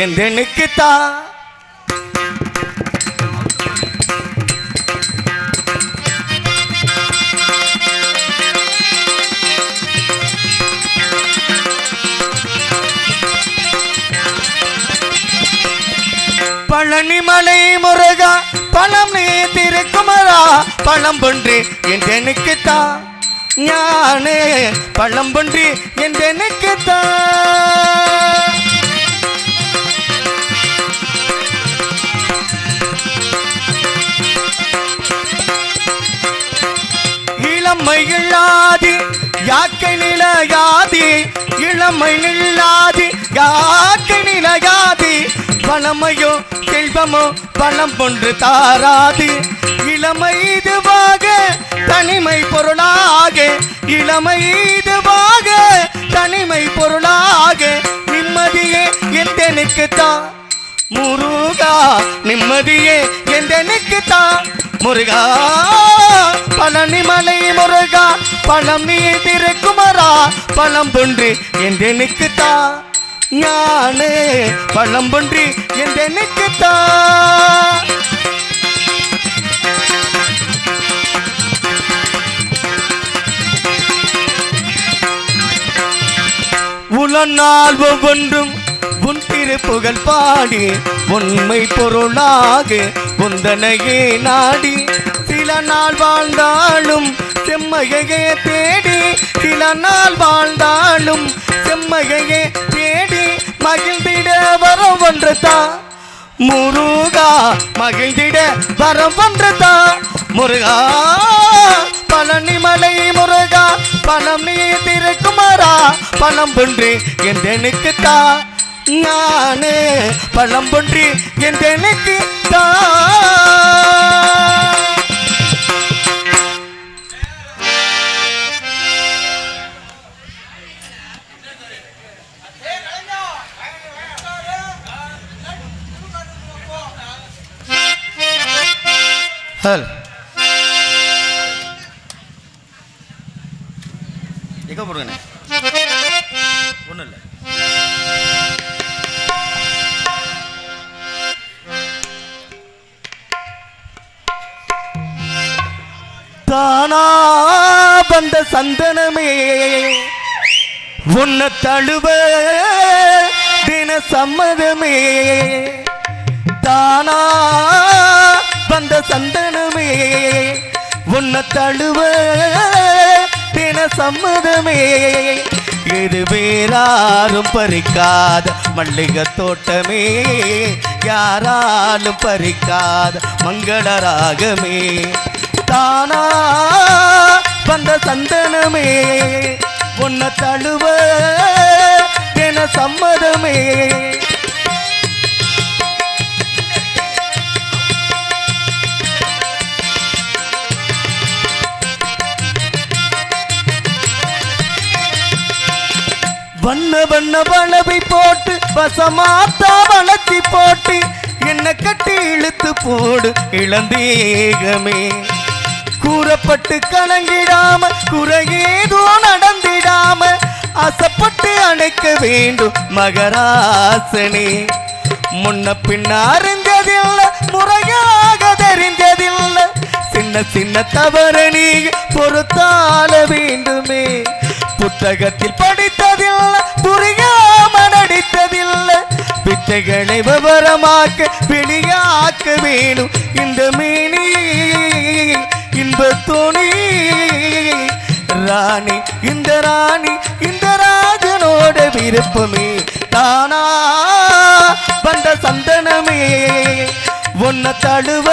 என்றெனுக்குத்தான் பழனிமலை முருகா பழம் நீ திருக்குமரா பழம்பொன்று என்றெனுக்குத்தான் ஞானே பழம்பொன்று என்றெனுக்குத்தான் இளமை இல்லாதி யாக்கை நிலையாதி இளமை நில்லாதி யாக்கை நிலையாதி பழமையோ செல்வமோ பழம் போன்று தாராது இளமை இதுவாக தனிமை பொருளாக இளமை இதுவாக தனிமை பொருளாக நிம்மதியே என்றெனுக்குத்தான் முருகா நிம்மதியே என்றெனுக்குத்தான் முருகா பழனிமலை முருகா பழம் நீ திருக்குமரா பழம் பொன்று என்றெனுக்குத்தான் ஞானே பழம்பொன்றி என்றெனுக்குத்தான் உலநாள் ஒவ்வொன்றும் உன் திருப்புகழ் பாடி உண்மை பொருளாக உந்தனையே நாடி சில நாள் வாழ்ந்தாலும் செம்மையே தேடி சில நாள் வாழ்ந்தாலும் செம்மையே தேடி மகிழ்ந்திட வரம் ஒன்றுதான் முருகா மகிழ்ந்திட வரம் ஒன்றுதான் முருகா பழனிமலை முருகா பழம் நீ திருக்குமரா பழம் பொன்று என்றெனுக்குத்தான் நானே பழம் பொன்று என்றெனுக்குத்தான் ஹல் எங்கே போடுங்கண்ணே ஒன்றும் இல்லை தானா வந்த சந்தனமே உன்னை தழுவ தின சம்மதமே தானா வந்த சந்தனமே உன்னை தழுவ தின சம்மதமே இது வேறாரும் பறிக்காத மல்லிகை தோட்டமே யாராலும் பறிக்காத மங்களராகமே தானா வந்த சந்தனமே உன்னை தழுவ தின சம்மதமே வண்ண வண்ண வளவை போட்டு வசமாத்தா வளர்த்தி போட்டு என்ன கட்டி இழுத்து போடு இளந்தேகமே கூறப்பட்டு கலங்கிடாம குறையேதோ நடந்திடாம ஆசைப்பட்டு அணைக்க வேண்டும் மகராசனே முன்ன பின்ன அறிஞ்சதில்லை முறையாக தெரிஞ்சதில்லை சின்ன சின்ன தவறு நீ பொறுத்தால வேண்டுமே புத்தகத்தில் படித்ததில்லை புரியாம நடித்ததில்லை வித்தைகளை விவரமாக்க வெளியாக்க வேணும் இந்த மேனி இன்ப தோணி ராணி இந்த ராஜனோட விருப்பமே தானா வந்த சந்தனமே உன்னை தழுவ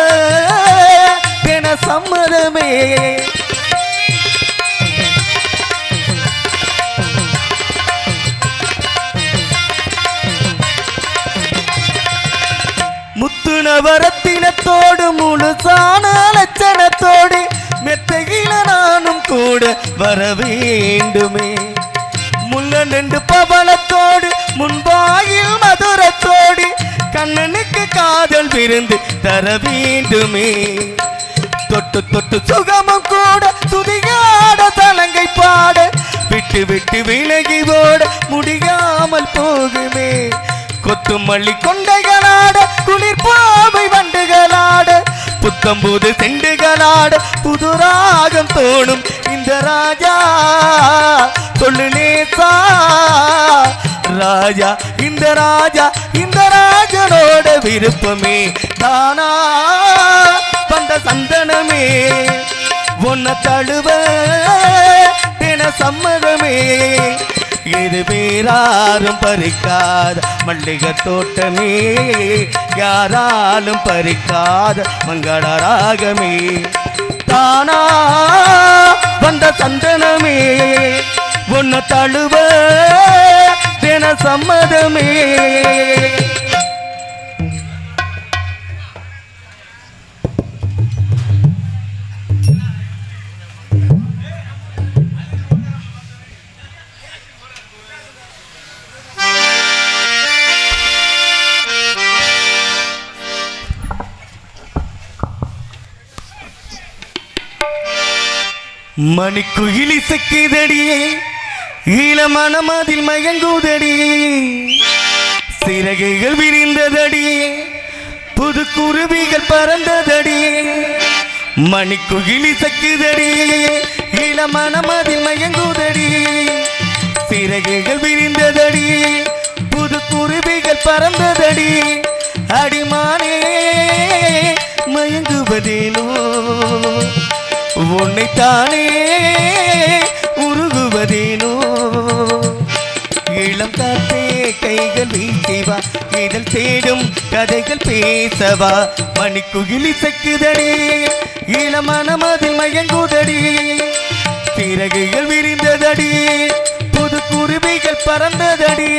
தின சம்மதமே முத்துணவரத்தினத்தோடு முழுசான லட்சணத்தோடு மெத்தையில நானும் கூட வர வேண்டுமே முள்ள நின்று பவளத்தோடு முன்பாயில் மதுரத்தோடு கண்ணனுக்கு காதல் விருந்து தர வேண்டுமே தொட்டு தொட்டு சுகமும் கூட துதியாட தலங்கை பாட விட்டு விட்டு விலகி ஓட முடியாமல் போகுமே கொத்துமல்லி கொண்டைகளாட குளிர் பாவை வண்டுகளாட புத்தம்புது செண்டுகளாட புதுராகம் தோணும் இந்த ராஜா சொல்லு நேசா ராஜா இந்த ராஜனோட விருப்பமே தானா வந்த சந்தனமே உன்னை தழுவ தின சம்மதமே இது வேறாரும் பறிக்காத மல்லிகை தோட்டமே யாராலும் பறிக்காத மங்களராகமே தானா வந்த சந்தனமே உன்னை தழுவ தின சம்மதமே மணிக்குயிலி சக்கிதடியே ஈழமனமதில் மயங்குதடியே சிறகுகள் விரிந்ததடியே புது குருவிகள் பறந்ததடியே மணிக்குயிலி சக்கிதடியே ஈழமனமதில் மயங்குதடியே சிறகுகள் விரிந்ததடியே புது குருவிகள் பறந்ததடியே அடிமானே மயங்குவதேனோ உன்னைத்தானே உருகுவதேனோ இளம் காத்தே கைகள் வீசிவா இதழ் தேடும் கதைகள் பேசவா மணிக்குயிலி சக்குதடி இளமனமதில் மயங்குதடி சிறகுகள் விரிந்ததடி புது குருவிகள் பறந்ததடி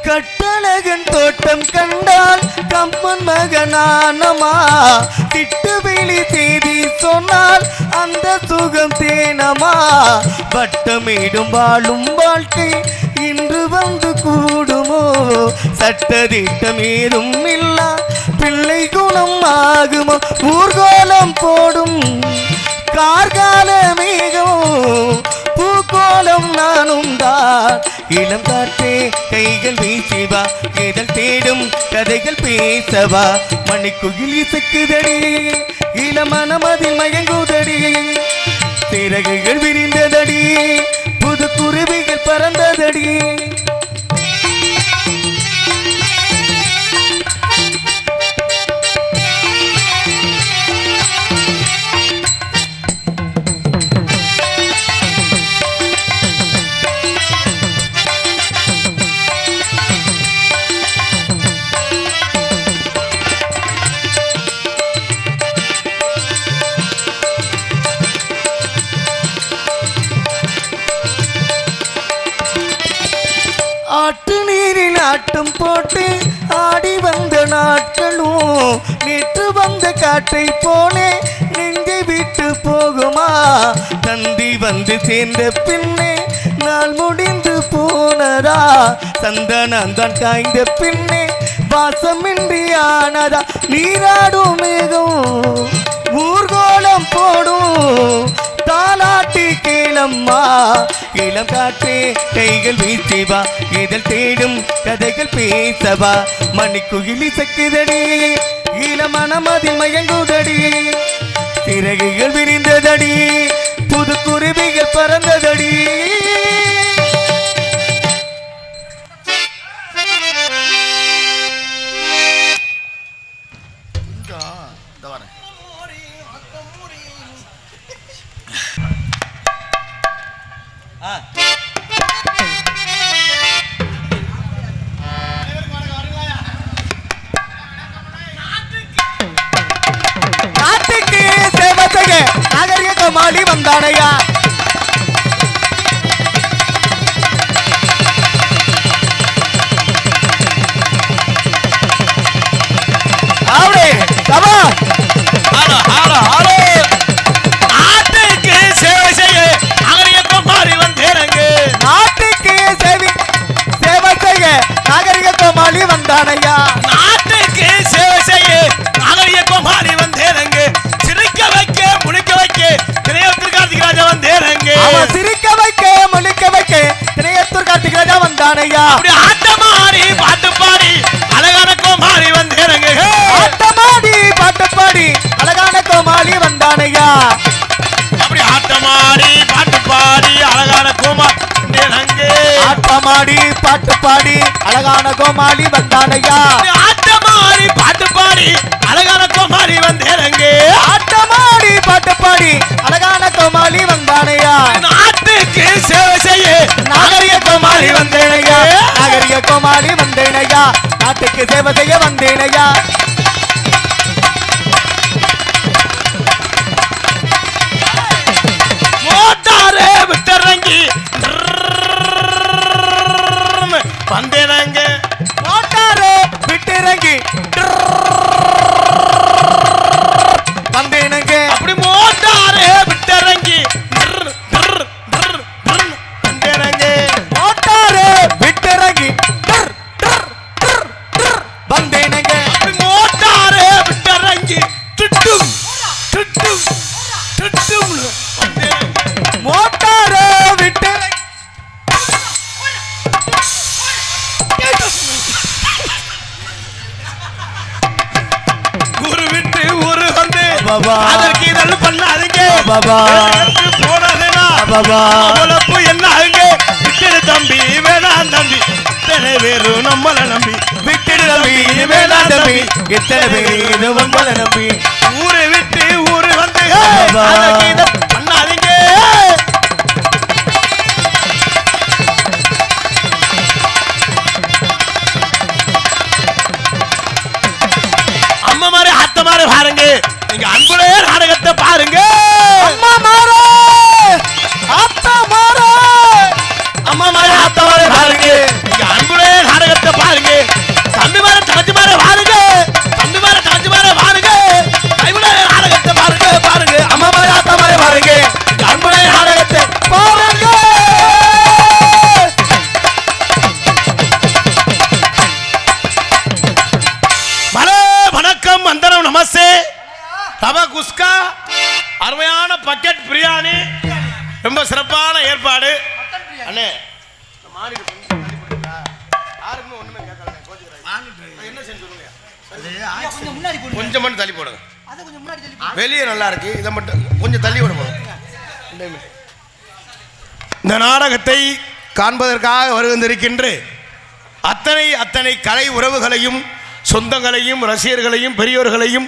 கட்டழகன் தோட்டம் கண்டால் கம்மன் மகனானமா திட்டுவிழி செய்தி சொன்னால் அந்த சுகம் தேனமா வட்டமேடும் வாழும் வாழ்க்கை இன்று வந்து கூடுமோ சட்டதிட்டம் ஏதும் இல்லா பிள்ளை குணம் ஆகுமோ ஊர்கோலம் போடும் கார்கால மேகம் பூக்கோலம் நானும் தான் இளம் காற்றே கைகள் வீசிவா இதழ் தேடும் கதைகள் பேசவா மணிக்குயிலி சக்குதடி இளமனமதில் மயங்குதடி சிறகுகள் விரிந்ததடி புது குருவிகள் பறந்ததடி ஆட்டு நீரில் ஆட்டம் போட்டு ஆடி வந்த நாட்களும் நேற்று வந்த காற்றை போலே நெஞ்சை விட்டு போகுமா தந்தி வந்து சேர்ந்த பின்னே நாள் முடிந்து போனதா சந்தனந்தான் காய்ந்த பின்னே வாசமின்றி ஆனதா நீராடும் மேகம் ஊர்கோலம் போடும் தாலாட்டி கேளம்மா இளம் காற்றே கைகள் வீசிவா இதழ் தேடும் கதைகள் பேசவா மணிக்குயிலி சக்குதடி இளமனமதில் மயங்குதடி சிறகுகள் விரிந்ததடி புது குருவிகள் பறந்ததடி நாட்டுக்கு சேவை செய்ய நாகரிக மாடி வந்தானையா அவரே சபா நாட்டுக்கு சேவை செய்ய வந்தானையா நாட்டுக்கு சேவை செய்ய நாகரிக கோமாளி வந்தேனங்க சிரிக்க வைக்க முழிக்க வைக்க திரையத்தூர் கார்த்திக் ராஜா வந்தேனங்க அவன் சிரிக்க வைக்க முழிக்க வைக்க திரையத்தூர் கார்த்திக் ராஜா வந்தானையா அப்படி ஆட்டமாடி பாட்டு பாடி அழகான கோமாளி வந்தேனங்க ஆட்டமாடி பாட்டு பாடி அழகான கோமாளி வந்தானையா அப்படி ஆட்டமாடி பாட்டு பாடி அழகான கோமாளி வந்தேனங்க ஆட்டமாடி பாட்டு பாடி அழகான கோமாளி வந்தானையா ஆட்டமாடி பாட்டு பாடி அழகான கோமாளி வந்தேனங்க ஆட்டமாடி பாட்டு பாடி அழகான கோமாளி வந்தானையா நாட்டுக்கு சேவை செய்ய நாகரிக கோமாளி வந்தேனையா நாகரிக கோமாளி வந்தேனையா நாட்டுக்கு சேவை செய்ய வந்தேனையா மோட்டாரே விட்டுறங்கி வந்தேனங்க மோட்டாரு விட்டிறங்கி வந்தேனுங்க அப்படி மோட்டாரே விட்டுறங்கி வந்தேனங்க மோட்டாரு விட்டிறங்கி வந்தேனுங்க அப்படி மோட்டாரே விட்டுறங்கி திட்டும் திட்டும் திட்டும் மோட்டாரு விட்டு ஊரு விட்டு ஊரு வந்து பாபா. அதற்கு இதெல்லாம் பண்ணாதீங்க பாபா. போனதுனா பாபா. அவளப்பு என்ன ஆகுங்க விட்டுடு தம்பி வேணாம் தம்பி இத்தனை பேரும் நம்மளை நம்பி விட்டுடு தம்பி இது வேணாம் தம்பி இத்தனை பேர் இது உங்களை நம்பி ஊரை விட்டு ஊரு வந்து பாபா. அதற்கு இதை பண்ணாதீங்க அம்மா மாதிரி அத்தை மாதிரி பாருங்க நீங்க அன்புடைய நாடகத்தை பாருங்க அம்மா மாறே ஆத்தா மாறே அம்மா மாதிரி அத்தை மாதிரி பாருங்க நீங்க அன்புடைய நாடகத்தை பாருங்க தம்பி மாதிரி தங்கச்சி மாதிரி பாருங்க தம்பி மாதிரி தங்கச்சி மாதிரி பாருங்க கைவிடைய நாடகத்தை பாருங்க பாருங்க அம்மா மாறே ஆத்தா மாறே பாருங்க நீங்க அன்புடைய நாடகத்தை பாருங்க மலே வணக்கம் வந்தனம் நமஸ்தே ரவா குஸ்கா அருமையான பக்கெட் பிரியாணி ரொம்ப சிறப்பான ஏற்பாடு அண்ணே இந்த மாநில கொஞ்சம் தள்ளி போடுங்களா? யாருக்குமே ஒண்ணுமே கேட்கலண்ணே, கோச்சுக்கிறாங்க. என்ன செஞ்சு சொல்லுங்க? கொஞ்சம் மட்டும் தள்ளி போடுங்க. வெளியே நல்லா இருக்கு, இதை மட்டும் கொஞ்சம் தள்ளி விடுங்க. இந்த நாடகத்தை காண்பதற்காக வருகின்றிருக்கின்ற அத்தனை கலை உறவுகளையும் சொந்தங்களையும் ரசிகர்களையும் பெரியோர்களையும்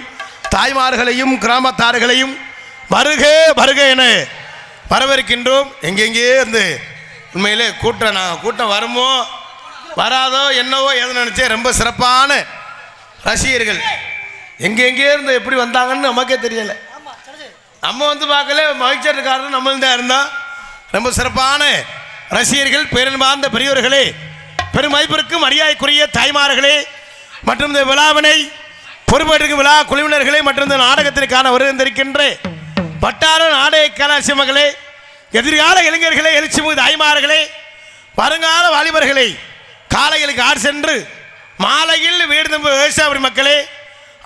தாய்மார்களையும் கிராமத்தார்களையும் வருக வருக என வரவேற்கின்றோம். எங்கெங்கே இருந்து உண்மையிலே கூட்டம் வருமோ வராதோ என்னவோ எதை நினச்சே ரொம்ப சிறப்பான ரசிகர்கள் எங்கெங்கே இருந்து எப்படி வந்தாங்கன்னு நமக்கே தெரியலை. நம்ம வந்து பார்க்கல மகிழ்ச்சியாக இருக்காருன்னு நம்ம தான் இருந்தோம். ரொம்ப சிறப்பான ரசிகர்கள் பேரன்பார்ந்த பெரியோர்களே பெருமதிப்பிற்கும் மரியாதைக்குரிய தாய்மார்களே மற்றும் இந்த விழாவினை பொறுப்பேற்றிருக்கும் விழா குழுவினர்களே மற்றும் இந்த நாடகத்திற்கான வருகின்றிருக்கின்ற வட்டார நாடக கலாசிமங்களே எதிர்கால இளைஞர்களே எழுச்சிமுக தாய்மார்களே வருங்கால வாலிபர்களே காலைகளுக்கு ஆடு சென்று மாலையில் வீடு திரும்ப விவசாய மக்களே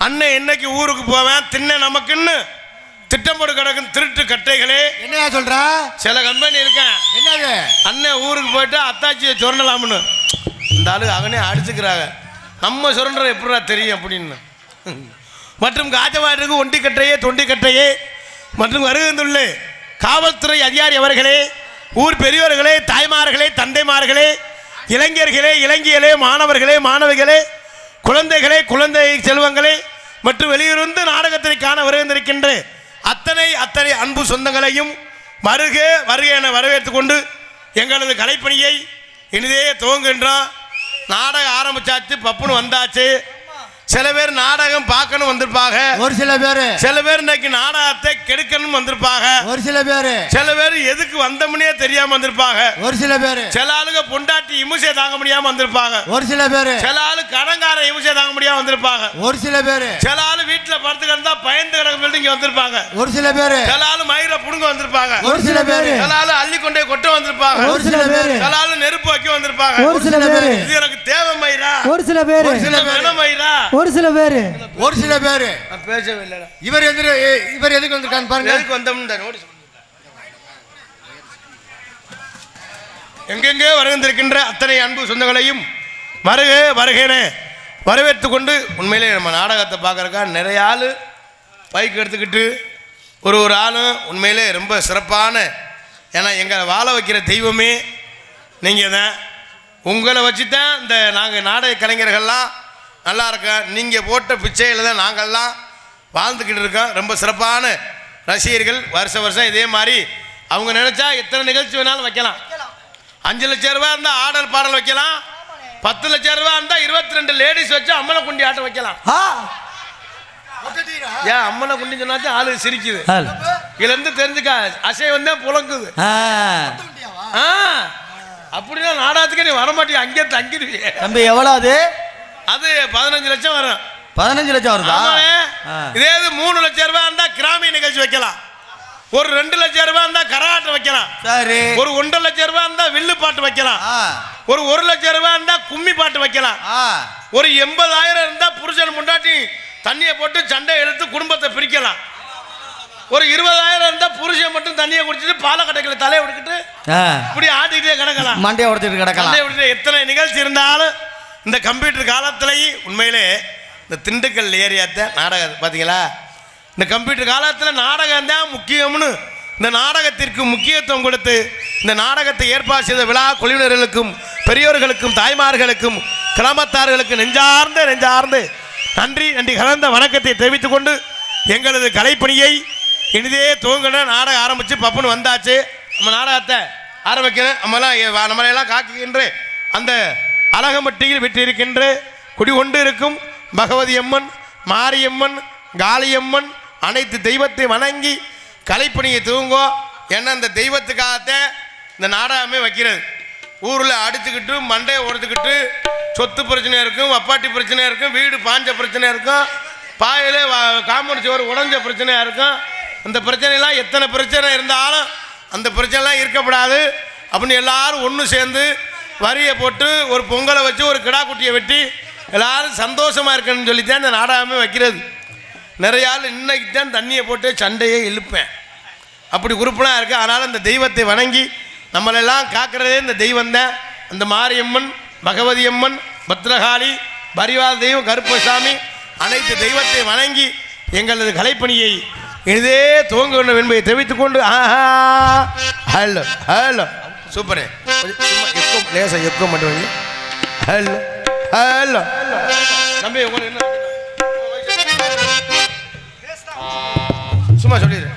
அண்ணன் என்னைக்கு ஊருக்கு போவேன் தின்ன நமக்குன்னு திட்டம் போட்டு கிடக்கும் திருட்டு கட்டைகளே என்னையா சொல்ற சில கம்பெனி இருக்கேன் என்னது அண்ணன் ஊருக்கு போயிட்டு அத்தாச்சியை சுரண்டலாம்னு இந்த ஆளு அவனே அடிச்சுக்கிறாங்க நம்ம சுரண்டை எப்படா தெரியும் அப்படின்னு மற்றும் காஜவாட்டுக்கு ஒண்டிக்கட்டையே தொண்டிக்கட்டையே மற்றும் வருகின்றுள்ள காவல்துறை அதிகாரி அவர்களே ஊர் பெரியோர்களே தாய்மார்களே தந்தைமார்களே இளைஞர்களே இளைஞர்களே மாணவர்களே மாணவிகளே குழந்தைகளே குழந்தை செல்வங்களே மற்றும் வெளியிருந்து நாடகத்தை காண வருகின்றிருக்கின்ற அத்தனை அன்பு சொந்தங்களையும் வருக வருக என வரவேற்றுக் கொண்டு எங்களது கலைப்பணியை இனிதே துவங்குகின்றோம். நாடகம் ஆரம்பிச்சாச்சு, பப்புன்னு வந்தாச்சு. சில பேர் நாடகம் பார்க்கணும் வந்திருப்பாங்க, ஒரு சில பேர் இன்னைக்கு நாடகத்தை கெடுக்கணும் வந்திருப்பாங்க, ஒரு சில பேர் எதுக்கு வந்தோம்னே தெரியாம வந்திருப்பாங்க, ஒரு சில ஆளுங்க பொண்டாட்டி இமுசை தாங்க முடியாம வந்திருப்பாங்க, ஒரு சில ஆளு கடங்கார இமுசை தாங்க முடியாம வந்திருப்பாங்க, ஒரு சில ஆளு வீட்டுல படுத்து கிடந்தா பயந்து கிடக்கு இங்க வந்திருப்பாங்க, ஒரு சில ஆளு மயிர புடுங்க வந்திருப்பாங்க, ஒரு சில ஆளு அள்ளி கொண்டே கொட்ட வந்திருப்பாங்க, வந்திருப்பாங்க, ஒரு சில பேரு கலால நெருப்பு வைக்க வந்திருப்பாங்க, ஒரு சில பேரு இது எனக்கு தேவை மயிரா, ஒரு சில பேரு மயிரா, ஒரு சில பேரு ஒரு சில பேரு பேசவே இல்லை. இவர் எதுக்கு வந்திருக்கான்னு பாருங்க. எதுக்கு வந்தோம்னு நோட்டீஸ் எங்கெங்கே வருகின்றிருக்கின்ற அத்தனை அன்பு சொந்தங்களையும் வருக வருகேன வரவேற்று கொண்டு உண்மையிலே நம்ம நாடகத்தை பார்க்கறக்கா நிறைய ஆள் பைக் எடுத்துக்கிட்டு ஒரு ஆளும் உண்மையிலே ரொம்ப சிறப்பான, ஏன்னா எங்களை வாழ வைக்கிற தெய்வமே நீங்கள் தான். உங்களை வச்சு தான் இந்த நாங்கள் நாடக கலைஞர்கள்லாம் நல்லா இருக்கோம். நீங்கள் போட்ட பிச்சையில் தான் நாங்கள்லாம் வாழ்ந்துக்கிட்டு இருக்கோம். ரொம்ப சிறப்பான ரசிகர்கள். வருஷம் இதே மாதிரி அவங்க நினச்சா எத்தனை நிகழ்ச்சி வேணாலும் வைக்கலாம். 5 லட்சம் ரூபா இருந்தால் ஆடல் பாடல் வைக்கலாம். 10 லட்சம் ரூபா இருந்தால் 22 லேடிஸ் வச்சு அம்மனை குண்டி ஆட்டம் வைக்கலாம். ஏன் அம்மனை குண்டி சொன்னாச்சும் ஆளு சிரிக்குது. இதுலேருந்து தெரிஞ்சுக்கா அசைவம் தான் புலங்குது. அப்படின்னா நாடகத்துக்கு நீ வரமாட்டிய அங்கே தங்கிடுவீங்க. தம்பி எவ்வளோ அது? அது 15 லட்சம் வரும். 15 லட்சம் வருதா? இதே 3 லட்சம் ரூபாய் இருந்தா கிராமிய நிகழ்ச்சி வைக்கலாம். ஒரு 2 லட்சம் ரூபாய் இருந்தா கரகாட்டம் வைக்கலாம். சரி. ஒரு 1.5 லட்சம் ரூபாய் இருந்தா வில்லு பாட்டு வைக்கலாம். ஒரு 1 லட்சம் ரூபாய் இருந்தா கும்மி பாட்டு வைக்கலாம். ஒரு 80,000 இருந்தா புருஷன் முண்டாட்டி தண்ணியை போட்டு சண்டை எடுத்து குடும்பத்தை பிரிக்கலாம். ஒரு 20,000 இருந்தா புருஷன் மட்டும் தண்ணியை குடிச்சிட்டு பாலக்கட்டைகளை தலையை விட்டுக்கிட்டு இப்படி ஆட்டிக்கிட்டே கிடக்கலாம். மண்டையை உடைச்சிட்டு கிடக்கலாம். எத்தனை நிகழ்ச்சி இருந்தாலும் இந்த கம்ப்யூட்டர் காலத்திலேயே உண்மையிலே இந்த திண்டுக்கல் ஏரியாத்தை நாடகம் பார்த்தீங்களா, இந்த கம்ப்யூட்டர் காலத்தில் நாடகம் தான் முக்கியம்னு இந்த நாடகத்திற்கு முக்கியத்துவம் கொடுத்து இந்த நாடகத்தை ஏற்பாடு செய்த விழா குழுவினர்களுக்கும் பெரியோர்களுக்கும் தாய்மார்களுக்கும் கிராமத்தார்களுக்கு நெஞ்சார்ந்து நன்றி கலந்த வணக்கத்தை தெரிவித்துக் கொண்டு எங்களது கலைப்பணியை இனிதே துவங்கின நாடகம் ஆரம்பித்து பப்புன்னு வந்தாச்சு. நம்ம நாடகத்தை ஆரம்பிக்கிறேன். நம்மளையெல்லாம் காக்குகின்ற அந்த அழகமட்டியில் விட்டிருக்கின்ற குடிகொண்டு இருக்கும் பகவதி அம்மன், மாரியம்மன், காளியம்மன் அனைத்து தெய்வத்தை வணங்கி கலைப்பணியை துவங்கோ. ஏன்னா அந்த தெய்வத்துக்காகத்தான் இந்த நாடகமே வைக்கிறது. ஊரில் அடிச்சுக்கிட்டு மண்டையை உடைச்சுக்கிட்டு சொத்து பிரச்சனை இருக்கும், வப்பாட்டி பிரச்சனை இருக்கும், வீடு பாஞ்ச பிரச்சனை இருக்கும், பாயிலே காம்பவுண்ட் சுவர் உடஞ்ச பிரச்சனையாக இருக்கும். அந்த பிரச்சனைலாம் எத்தனை பிரச்சனை இருந்தாலும் அந்த பிரச்சனைலாம் இருக்கப்படாது அப்படின்னு எல்லாரும் ஒன்று சேர்ந்து வரியை போட்டு ஒரு பொங்கலை வச்சு ஒரு கிடா குட்டியை வெட்டி எல்லாரும் சந்தோஷமாக இருக்கணும்னு சொல்லித்தான் இந்த நாடகமே வைக்கிறது. நிறைய ஆள் இன்னைக்கு தான் தண்ணியை போட்டு சண்டையை இழுப்பேன், அப்படி உறுப்பினாக இருக்குது. அதனால் இந்த தெய்வத்தை வணங்கி நம்மளெல்லாம் காக்கிறதே இந்த தெய்வம் தான். அந்த மாரியம்மன், பகவதி அம்மன், பத்ரகாளி, பரிவார தெய்வம், கருப்பசாமி அனைத்து தெய்வத்தை வணங்கி எங்களது கலைப்பணியை இதே துவங்க வேண்டும் என்பதை தெரிவித்துக் கொண்டு ஹலோ ஹலோ சூப்பரே லேசா எக்கோ மட்டும் ஹலோ ஹலோ தம்பி உங்களுக்கு என்ன சும்மா சொல்லிடு.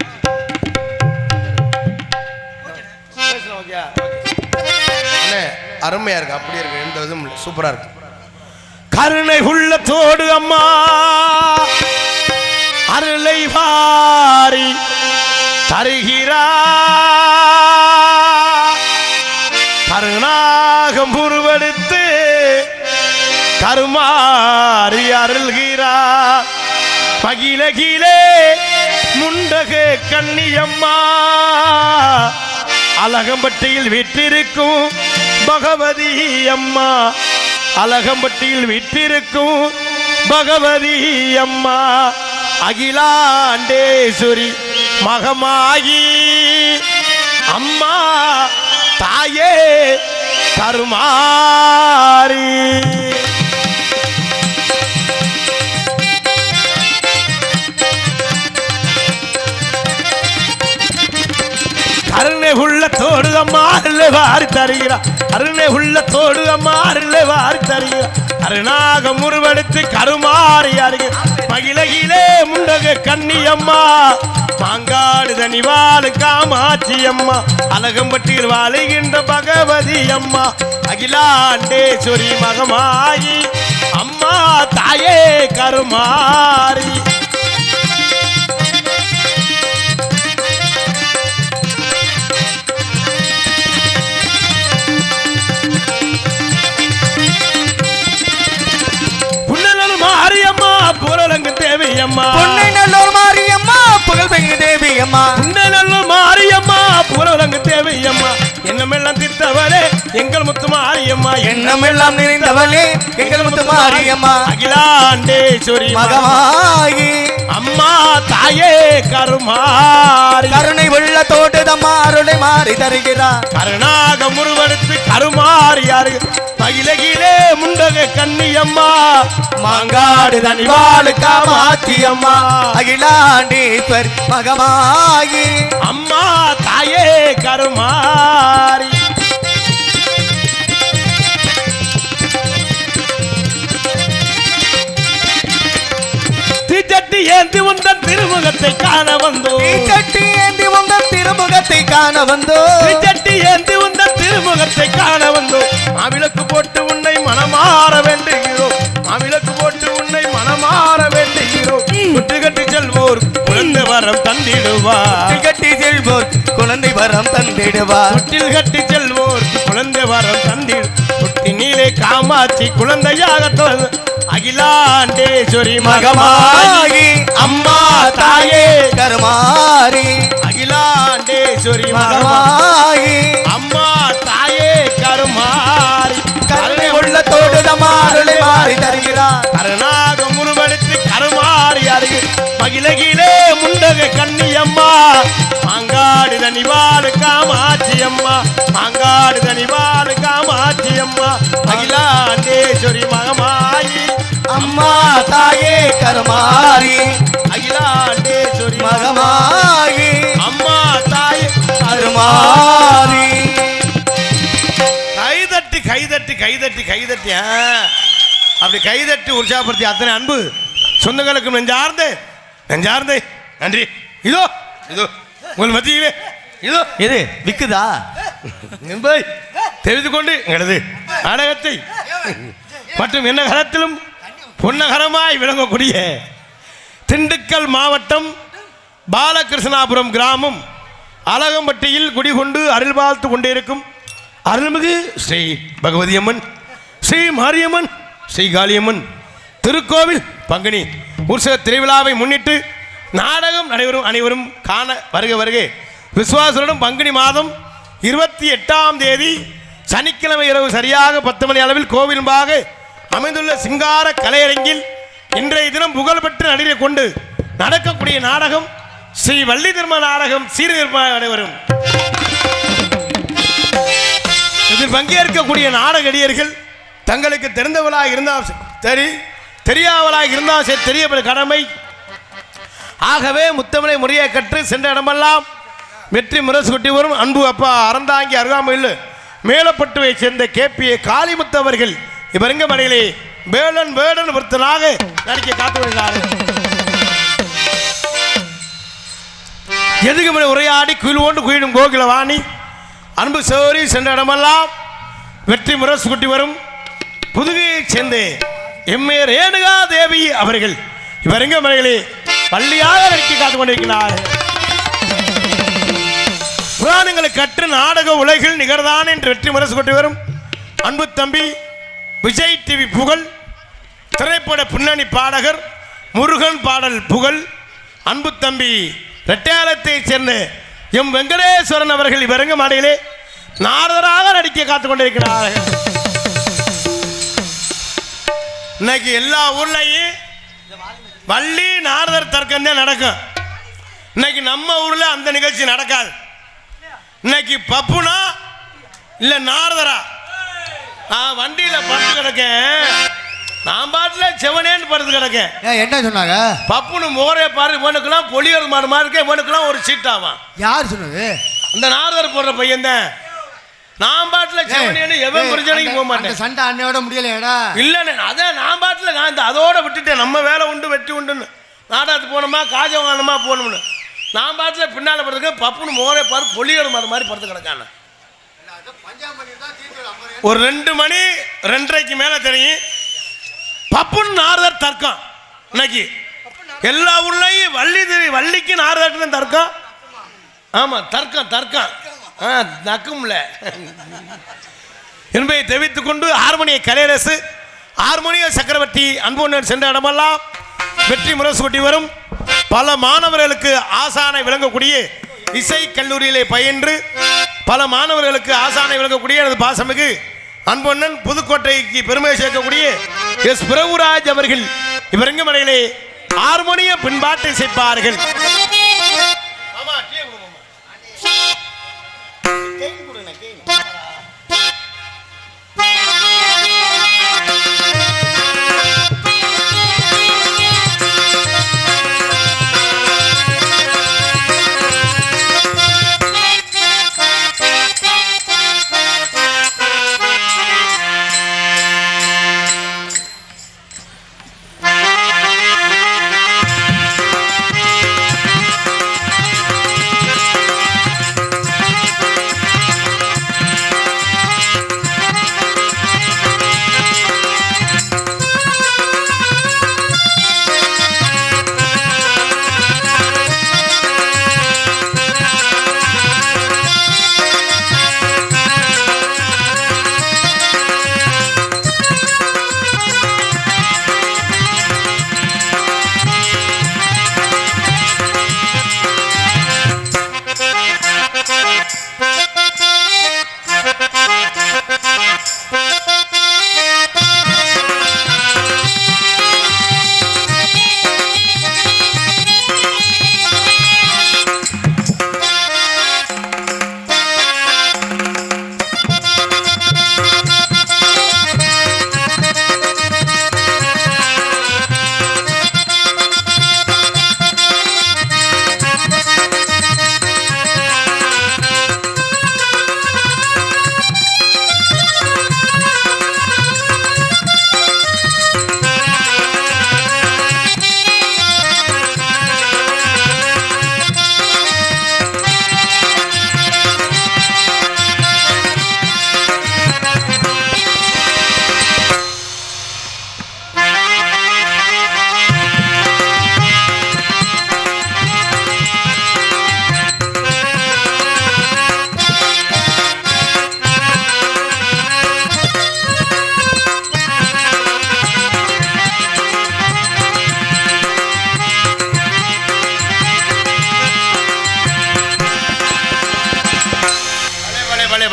அண்ணே அருமையா இருக்கு, அப்படியே இருக்கு, எந்த இதுவும் இல்லை, சூப்பரா இருக்கு. கருணை உள்ளத்தோடு அம்மா அருளை வாரி தருகிறா, கருணாகம் உருவெடுத்து கருமாறி அருள்கிறா, மகிழகிலே முண்டக கண்ணியம்மா அழகம்பட்டியில் வீற்றிருக்கும் பகவதி அம்மா, அழகம்பட்டியில் வீற்றிருக்கும் பகவதி அம்மா, அகிலாண்டேஸ்வரி மகமாயி அம்மா தாயே கருமாரி. கருணை உள்ளத்தோடு அம்மா அருளை வாரி தருகிறா, கருணை உள்ளத்தோடு அம்மா அருளை வாரி தருகிறா, கருணாகம் உருவெடுத்து கருமாறி அருக, மகிழகிலே முண்டக கண்ணியம்மா மாங்காடு தனிவாளு காமாட்சி அம்மா, அழகம்பட்டியில் வாழுகின்ற பகவதி அம்மா, அகிலாண்டேஸ்வரி மகமாயி அம்மா தாயே கருமாரி. தேவியம்மா பொன்னைநல்லூர் மாரியம்மா புகழ்பெற்ற தேவியம்மா, பொன்னைநல்லூர் மாரியம்மா புகழ்பெற்ற தேவியம்மா, எண்ணமெல்லாம் தீர்த்தவளே எங்கள் முத்துமாரியம்மா எண்ணமெல்லாம் நிறைந்தவளே எங்கள் முத்துமாரியம்மா அகிலாண்டேஸ்வரி மகமாயி அம்மா தாயே கருமாரி கருணை உள்ள தோட்டதம்மா அருளை மாறி தருகிறார் கருணாக முருவெடுத்து கருமாறியாரு மகிழகிலே முண்டக கன்னியம்மா மாங்காடு தனிவாளு காமாட்சியம்மா அகிலாண்டேஸ்வர் மகமாயி அம்மா தாயே கருமாரி தீச்சட்டி ஏந்தி உந்தன் திருமுகத்தை காண வந்தோ தீச்சட்டி ஏந்தி உந்தன் திருமுகத்தை காண வந்தோ தீச்சட்டி ஏந்தி உந்தன் திருமுகத்தை காண வந்தோ மாவிளக்கு போட்டு உன்னை மனமாற வேண்டுகிறோம் மாவிளக்கு போட்டு உன்னை மனமாற வேண்டுகிறோம் குட்டு கட்டி செல்வோர் குழந்தை வரம் தந்திடுவார் கட்டி செல்வோர் குழந்தை வரம் தந்திடுவார் தொட்டில் கட்டி செல்வோர் குழந்தை வரம் தந்திடு தொட்டி நீலே காமாட்சி குழந்தையாக அகிலாண்டேஸ்வரி மகமாயி அம்மா தாயே கருமாரி அகிலாண்டேஸ்வரி மகமாயி அம்மா தாயே கருமாரி கருணை உள்ள தோடுதம்மா அருளை மாறி தருகிறார் கருணாக முருவெடுத்து கருமாறி அருகு மகிழகிலே முண்டக கன்னியம்மா மாங்காடு தனிவாடு காமாட்சி அம்மா மாங்காடு தனிவாடு காமாட்சி அம்மா அகிலாண்டேஸ்வரி மகமாயி அம்மா தாயே கருமாரி அகிலாண்டேஸ்வரி மகமாயி அம்மா தாயே கருமாரி கைதட்டி கைதட்டி கைதட்டி கைதட்டி அப்படி கைதட்டி உற்சாகப்படுத்தி அத்தனை அன்பு சொந்தங்களுக்கு நெஞ்சார்ந்தே நன்றி இதோ இதோ உங்கள் மத்தியிலே இதோ இது விக்குதா என்பதை தெரிந்து கொண்டு எங்களது நாடகத்தை மற்றும் என்ன கரத்திலும் பொன்னகரமாய் விளங்கக்கூடிய திண்டுக்கல் மாவட்டம் பாலகிருஷ்ணாபுரம் கிராமம் அழகம்பட்டியில் குடிகொண்டு அருள் பார்த்து கொண்டிருக்கும் அருள்மிகு ஸ்ரீ பகவதி அம்மன் ஸ்ரீ மாரியம்மன் ஸ்ரீ காளியம்மன் திருக்கோவில் பங்குனி உற்சவ திருவிழாவை முன்னிட்டு நாடகம் நடைபெறும் அனைவரும் காண வருகை விசுவாசுடன் பங்குனி மாதம் 28ஆம் தேதி சனிக்கிழமை இரவு சரியாக 10 மணி அளவில் கோவிலும்பாக அமைந்துள்ள சிங்கார கலையரங்கில் இன்றைய தினம் புகழ்பெற்ற நடிகரை கொண்டு நடக்கக்கூடிய நாடகம் ஸ்ரீ வள்ளி திருமண நாடகம் சீர்திருப்பமாக நடைபெறும். இதில் பங்கேற்கக்கூடிய நாடகடியர்கள் தங்களுக்கு தெரிந்தவளாக இருந்தால் சரி தெரியாதவளாக இருந்தால் சரி தெரியப்படும் கடமை. ஆகவே முத்தமிழை முறையை கற்று சென்ற இடமெல்லாம் வெற்றி முரசு கொட்டி வரும் அன்பு அப்பா அறந்தாங்கி அருகாமையில் மேலப்பட்டுவை சேர்ந்த கேபிஏ காளிமுத்து அவர்கள் இவருங்க மடையிலே வேடன் பொருத்தனாக நடிக்க காத்து வருகிறார்கள். எதுகுமலை உரையாடி குயில் ஒன்று குயிலும் கோகிலவாணி அன்பு சோரி சென்ற இடமெல்லாம் வெற்றி முரசு கொட்டி வரும் புதுகையைச் சேர்ந்த எம்ஏ ரேணுகா தேவி அவர்கள் இவருங்க மலைகளே பள்ளியாக நடிக்க காத்துக் கொண்டிருக்கிறார்கள். புராணங்களை கற்று நாடக உலகில் நிகர்தான் என்று வெற்றி முரசு கொட்டி வரும் அன்பு தம்பி விஜய் டிவி புகழ் திரைப்பட பின்னணி பாடகர் முருகன் பாடல் புகழ் அன்பு தம்பி ரெட்டையாலத்தைச் சேர்ந்த எம் வெங்கடேஸ்வரன் அவர்கள் இவருங்க மாடையிலே நாரதராக நடிக்க காத்துக் கொண்டிருக்கிறார்கள். இன்னைக்கு எல்லா ஊர்லையும் வள்ளி நாரதர் தர்க்கம் தான் நடக்கும். இன்னைக்கு நம்ம ஊர்ல அந்த நிகழ்ச்சி நடக்காது. இன்னைக்கு பப்புனா இல்ல நாரதரா நான் வண்டியில படுத்து கிடக்கேன், நான் பாட்டுல செவனேன்னு படுத்து கிடக்கேன். என்ன சொன்னாங்க? பப்புனு மோரே பாரு இவனுக்குலாம் பொலியர் மாடு மாதிரி இருக்கேன், இவனுக்குலாம் ஒரு சீட் ஆவான். யார் சொன்னது? அந்த நாரதர் போடுற பையன் தான். நான் பாட்டுல செவனேன்னு எவன் பிரச்சனைக்கு போக மாட்டேன். சண்டை அன்னையோட முடியலையாடா? இல்லைண்ணே, அதான் நான் பாட்டுல நான் இந்த அதோட விட்டுட்டேன். நம்ம வேலை உண்டு வெட்டி உண்டுன்னு நாடாத்து போனோமா காஜம் வாங்கணுமா போகணும்னு நான் பாட்டுல பின்னால படுத்துக்க பப்புனு மோரே பாரு பொலியர் மாடு மாதிரி படுத்து கிடக்கான. ஒரு 2 மணி 2:30க்கு மேல தெரியும் பப்புன்னு நாரதர் தர்க்கம். இன்னைக்கு எல்லா ஊர்லயும் வள்ளிக்கு நாரதர் தர்க்கம். ஆமா தர்க்கம் நக்கும்ல என்பதை தெரிவித்துக் கொண்டு ஹார்மோனிய கலையரசு ஹார்மோனிய சக்கரவர்த்தி அன்புடன் சென்ற இடமெல்லாம் வெற்றி முரசு கொட்டி வரும் பல மாணவர்களுக்கு ஆசானை விளங்கக்கூடிய இசை கல்லூரியிலே பயின்று பல மாணவர்களுக்கு ஆசானை விளக்கக்கூடிய எனது பாசமிகு அன்பொன்னன் புதுக்கோட்டைக்கு பெருமை சேர்க்கக்கூடிய எஸ் பிரபுராஜ் அவர்கள் இவரங்கமடையிலே ஹார்மோனிய பின்பாட்டை இசைப்பார்கள்.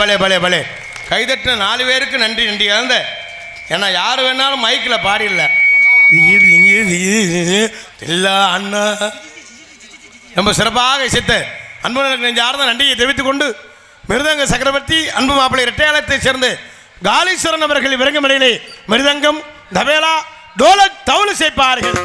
பலே பலே பலே கைதட்டின 4 பேருக்கு நன்றி நன்றி கலந்த. ஏன்னா யார் வேணாலும் மைக்கில் பாடிடல. எல்லா அண்ணா ரொம்ப சிறப்பாக இசைத்த அன்புக்கு நெஞ்ச ஆர்ந்த நன்றியை தெரிவித்துக் கொண்டு மிருதங்க சக்கரவர்த்தி அன்பு மாப்பிள்ளை இரட்டையாளத்தை சேர்ந்து காலீஸ்வரன் அவர்கள் விரங்கமடையிலே மிருதங்கம் தபேலா டோலக் தவுல் சேர்ப்பார்கள்.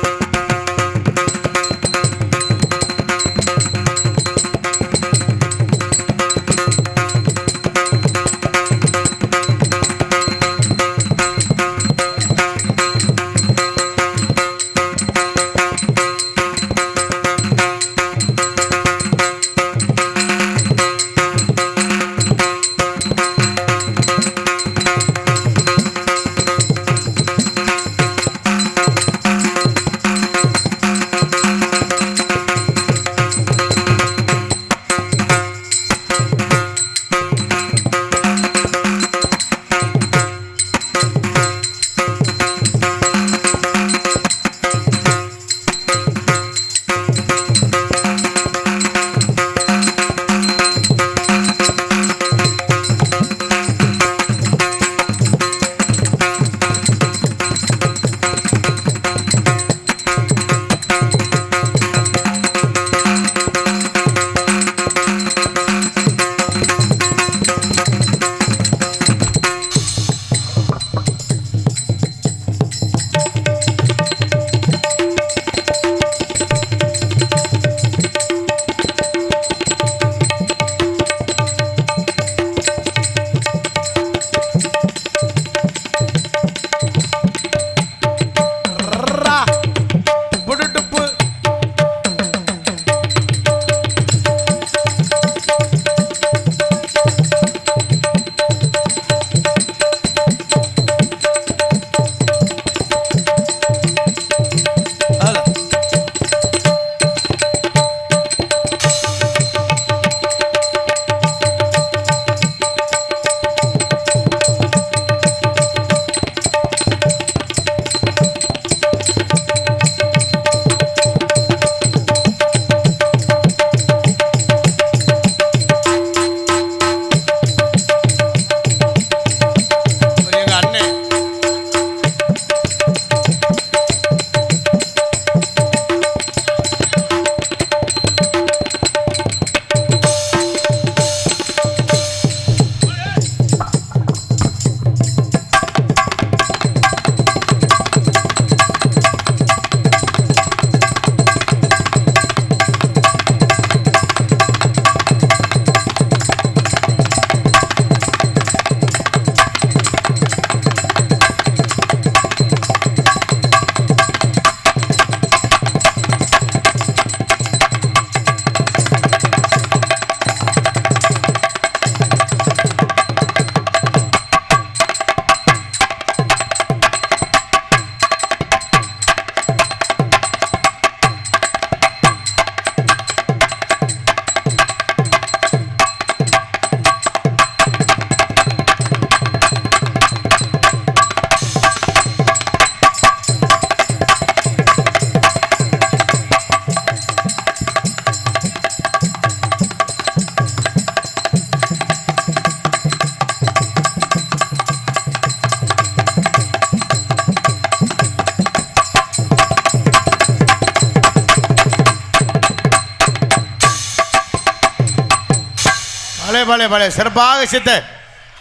பலே பலே சிறப்பாக சித்த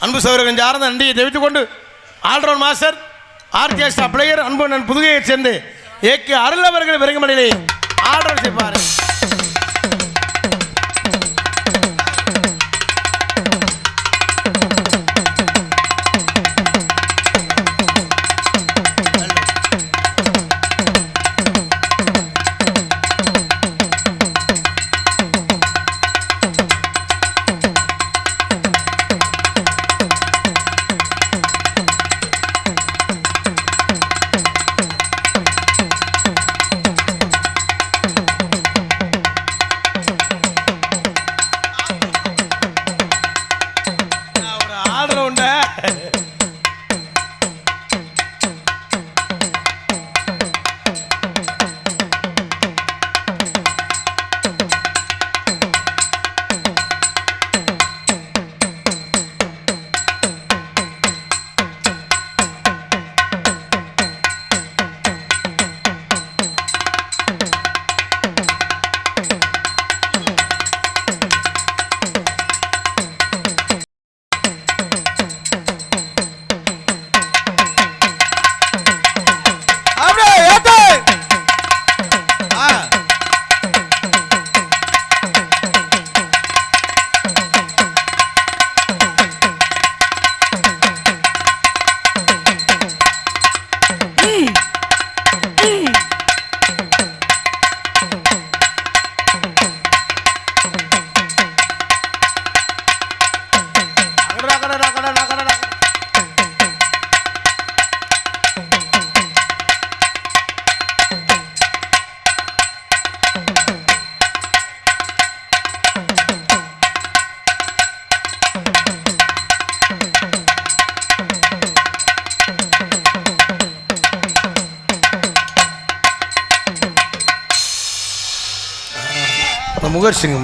அன்பு சௌரகன் சார்ந்த நன்றியை தெரிவித்துக் கொண்டு ஆல்ரவுண்ட் மாஸ்டர் ஆர்கெஸ்ட்ரா பிளேயர் அன்பு நன் புதுகையைச் சேர்ந்து ஏக்கு அருள் அவர்கள் விரைங்கமடையிலே ஆர்டர் செய்வார். முகர் சிங்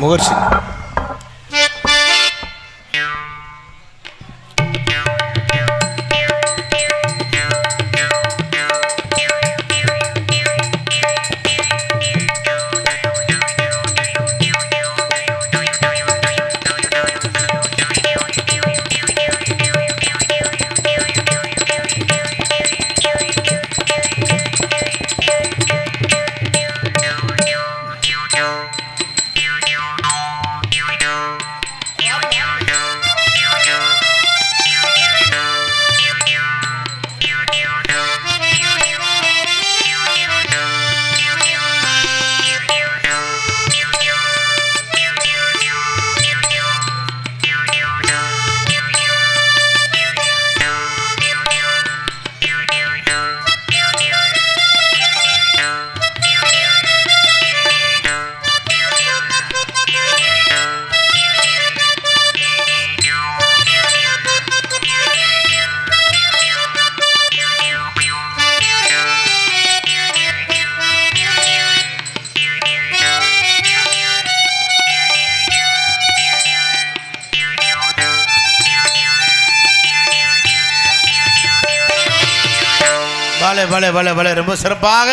பலே பலே பலே ரொம்ப சிறப்பாக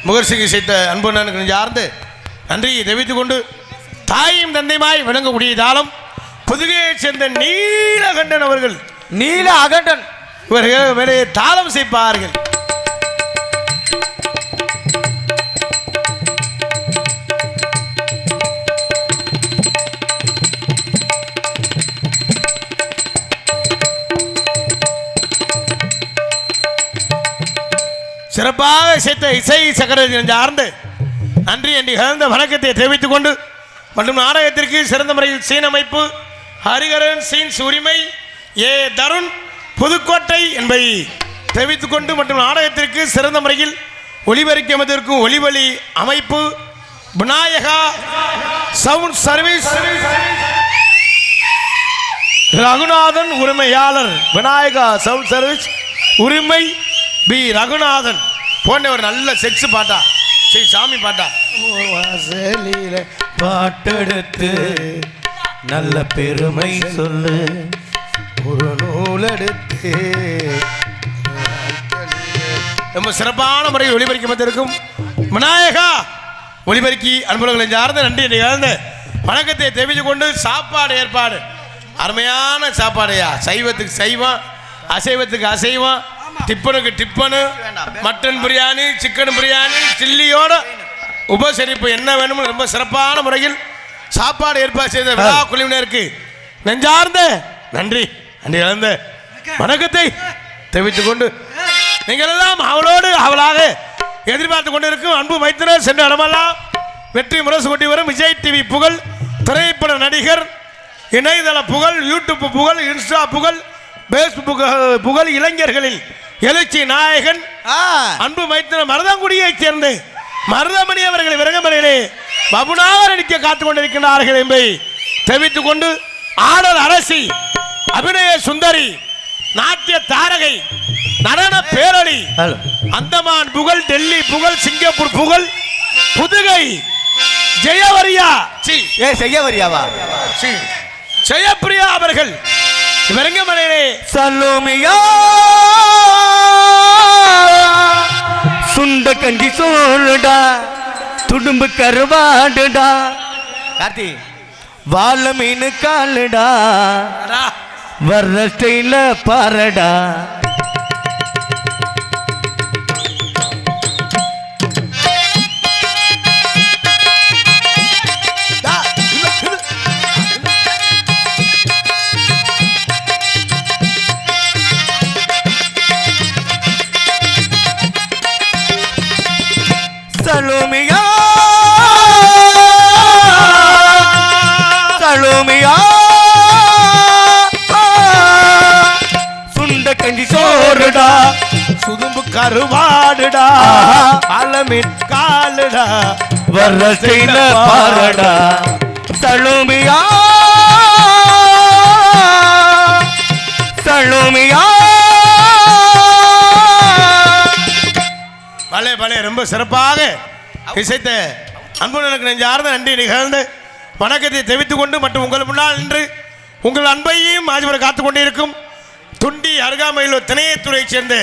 முகர் சிங் செய்த அன்பு நண்பனுக்கு சார்ந்து நன்றியை தெரிவித்துக் கொண்டு தாயும் தந்தையுமாய் விளங்கக்கூடிய தாளம் புதுகையைச் சேர்ந்த நீலகண்டன் அவர்கள் நீல அகண்டன் இவர்கள் மேலே தாளம் செய்ப்பார்கள். சிறப்பாக சேர்த்த இசை சக்கரவர்த்தி சார்ந்து நன்றி என்று கலந்த வணக்கத்தை தெரிவித்துக் கொண்டு மற்றும் நாடகத்திற்கு சிறந்த முறையில் சீன் அமைப்பு ஹரிகரன் சீன்ஸ் உரிமை ஏ தருண் புதுக்கோட்டை என்பதை தெரிவித்துக் கொண்டு மற்றும் நாடகத்திற்கு சிறந்த முறையில் ஒளிபரப்பு அமைத்திருக்கும் ஒளிவழி அமைப்பு விநாயகா சவுண்ட் சர்வீஸ் ரகுநாதன் உரிமையாளர் விநாயகா சவுண்ட் சர்வீஸ் உரிமை பி ரகுநாதன் போன்ற ஒரு நல்ல செக்ஸ் பாட்டா சரி சாமி பாட்டா வாசலில பாட்டெடுத்து நல்ல பெருமை சொல்லு ஒரு நூலெடுத்து ரொம்ப சிறப்பான முறையில் ஒளிபரப்பு இருக்கும் விநாயகா ஒளிபரப்பி அன்புகளை சார்ந்த நன்றி கலந்த வணக்கத்தை தெரிவித்துக் கொண்டு சாப்பாடு ஏற்பாடு அருமையான சாப்பாடையா. சைவத்துக்கு சைவம், அசைவத்துக்கு அசைவம், டிப்பனுக்கு டிப்பனு, மட்டன் பிரியாணி, சிக்கன் பிரியாணி, சில்லியோட உபசரிப்பு என்ன வேணும்னு ரொம்ப சிறப்பான முறையில் சாப்பாடு ஏற்பாடு செய்த விழா குழுவினருக்கு நெஞ்சார்ந்த நன்றி நன்றி இழந்த வணக்கத்தை தெரிவித்துக் கொண்டு நீங்கள் எல்லாம் அவளோடு அவளாக எதிர்பார்த்து கொண்டிருக்கும் அன்பு மைத்திரர் சென்ற இடமெல்லாம் வெற்றி முரசு கொட்டி வரும் விஜய் டிவி புகழ், திரைப்பட நடிகர், இணையதள புகழ், யூடியூப் புகழ், இன்ஸ்டா புகழ், பேஸ்புக் புகழ், இளைஞர்களில் எழுச்சி நாயகன் அன்பு மைத்திர மருதங்குடியைச் சேர்ந்து மருதமணி அவர்கள் விரங்கமலையிலே பபுனாக நடிக்க காத்துக் கொண்டிருக்கின்றார்கள் என்பதை தெரிவித்துக் கொண்டு ஆடல் அரசி, அபிநய சுந்தரி, நாட்டிய தாரகை, நடன பேரழி, அந்தமான் புகழ், டெல்லி புகழ், சிங்கப்பூர் புகழ், புதுகை ஜெயவரியா செய்யவரியாவா ஜெயப்பிரியா அவர்கள் விரங்கமலையிலே சலோமியா சுண்ட கஞ்சி சோறுடா, துடும்பு கருவாடுடா, கார்த்தி வாழ மீன் காலுடா, வர்ற ஸ்டைல பாரடா. சலோமியா சலோமியா சுண்ட கஞ்சி சோறுடா, சுதும்பு கருவாடுடா, அலமின் காலுடா, வர்ற ஸ்டைல பாரடா. சலோமியா சலோமியா பலே பலே ரொம்ப சிறப்பாக இசைத்த அன்புடனுக்கு நெஞ்சார்ந்த நன்றி நிகழ்ந்து வணக்கத்தை தெரிவித்துக் கொண்டு மற்றும் உங்கள் முன்னால் நின்று உங்கள் அன்பையும் ஆஜிபுரம் காத்துக் கொண்டிருக்கும் துண்டி அருகாமையில் திணையத்துறையைச் சேர்ந்த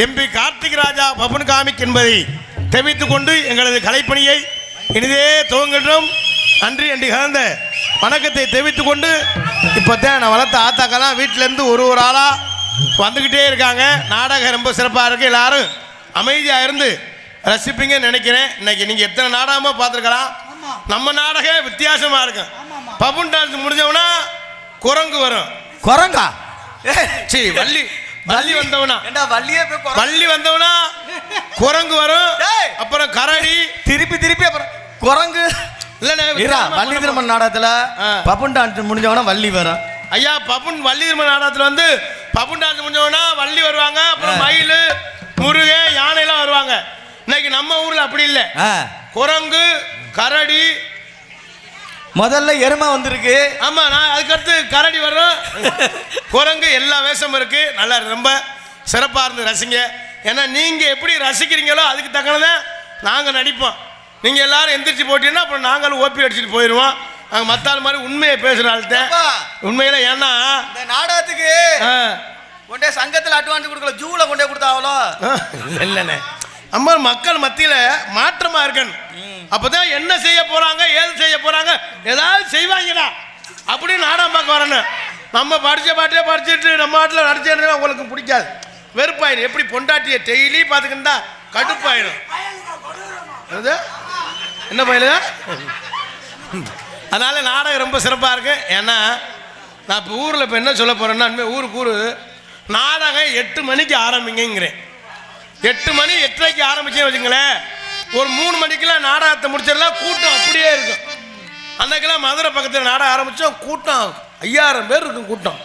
எம்பி கார்த்திக் ராஜா பபன் காமிக் என்பதை தெரிவித்துக் கொண்டு எங்களது கலைப்பணியை இனிதே துவங்குகின்றோம். நன்றி நன்றி கலந்த வணக்கத்தை தெரிவித்துக் கொண்டு இப்போத்தான் நான் வளர்த்த ஆத்தாக்கெல்லாம் வீட்டிலேருந்து ஒரு ஆளாக வந்துக்கிட்டே இருக்காங்க. நாடகம் ரொம்ப சிறப்பாக இருக்குது, எல்லாரும் அமைதியாக இருந்து ரசிப்பீங்கன்னு நினைக்கிறேன். இன்னைக்கு நீங்கள் எத்தனை நாடகமாக பார்த்துருக்கலாம். நம்ம நாடகம் வித்தியாசமாக இருக்கும். பபுன் டான்ஸ் முடிஞ்சவனா குரங்கு வரும். குரங்கா சரி வள்ளி வள்ளி வந்தவனா வள்ளி வந்தவனா குரங்கு வரும். அப்புறம் கரடி திருப்பி திருப்பி அப்புறம் குரங்கு இல்லைண்ணா. வள்ளி திருமண நாடகத்தில் பபுன் டான்ஸ் முடிஞ்சவனா வள்ளி வரும். ஐயா பபுன் வள்ளி திருமண நாடகத்தில் வந்து பபுன் டான்ஸ் முடிஞ்சவனா வள்ளி வருவாங்க. அப்புறம் மயில், முருகை, யானைலாம் வருவாங்க. இன்னைக்கு நம்ம ஊர்ல அப்படி இல்லை. குரங்கு, கரடி, முதல்ல எருமை வந்திருக்கு. ஆமா, நான் அதுக்கடுத்து கரடி வர்றோம். குரங்கு எல்லா வேஷமும் இருக்கு. நல்லா ரொம்ப சிறப்பாக இருந்து ரசிங்க. ஏன்னா நீங்க எப்படி ரசிக்கிறீங்களோ அதுக்கு தக்கனதான் நாங்கள் நடிப்போம். நீங்க எல்லாரும் எந்திரிச்சு போட்டீங்கன்னா அப்புறம் நாங்களும் ஓப்பி அடிச்சுட்டு போயிடுவோம். நாங்கள் மத்தாள் மாதிரி உண்மையை பேசுறாள்தான் உண்மையில. ஏன்னா இந்த நாடகத்துக்கு கொண்டே சங்கத்தில் அட்வான்ஸ் கொடுக்கல, ஜூல கொண்டே கொடுத்தாவளோ இல்லைண்ணே. நம்ம மக்கள் மத்தியில் மாற்றமா இருக்கணும். அப்பதான் என்ன செய்ய போறாங்க, ஏது செய்ய போறாங்க, ஏதாவது செய்வாங்கடா அப்படின்னு நாடகம் பார்க்க வரணும். நம்ம படிச்ச பாட்டே படிச்சுட்டு நம்ம நாட்டில் நடிச்சேன்னா உங்களுக்கு பிடிக்காது, வெறுப்பாயிடும். எப்படி பொண்டாட்டியை டெய்லி பார்த்துக்கிட்டா கடுப்பாயிடும். என்ன பயில அதனால நாடகம் ரொம்ப சிறப்பாக இருக்கு. ஏன்னா நான் இப்போ ஊரில் இப்போ என்ன சொல்ல போறேன்னா, ஊருக்கு நாடகம் 8 மணிக்கு ஆரம்பிங்கிறேன். 8 மணி 8:30க்கு ஆரம்பிச்சே வச்சுங்களேன், ஒரு 3 மணிக்கெல்லாம் நாடகத்தை முடிச்சிடலாம். கூட்டம் அப்படியே இருக்கும். அன்னைக்கெல்லாம் மதுரை பக்கத்தில் நாடகம் ஆரம்பித்தோம். கூட்டம் 5000 பேர் இருக்கும். கூட்டம்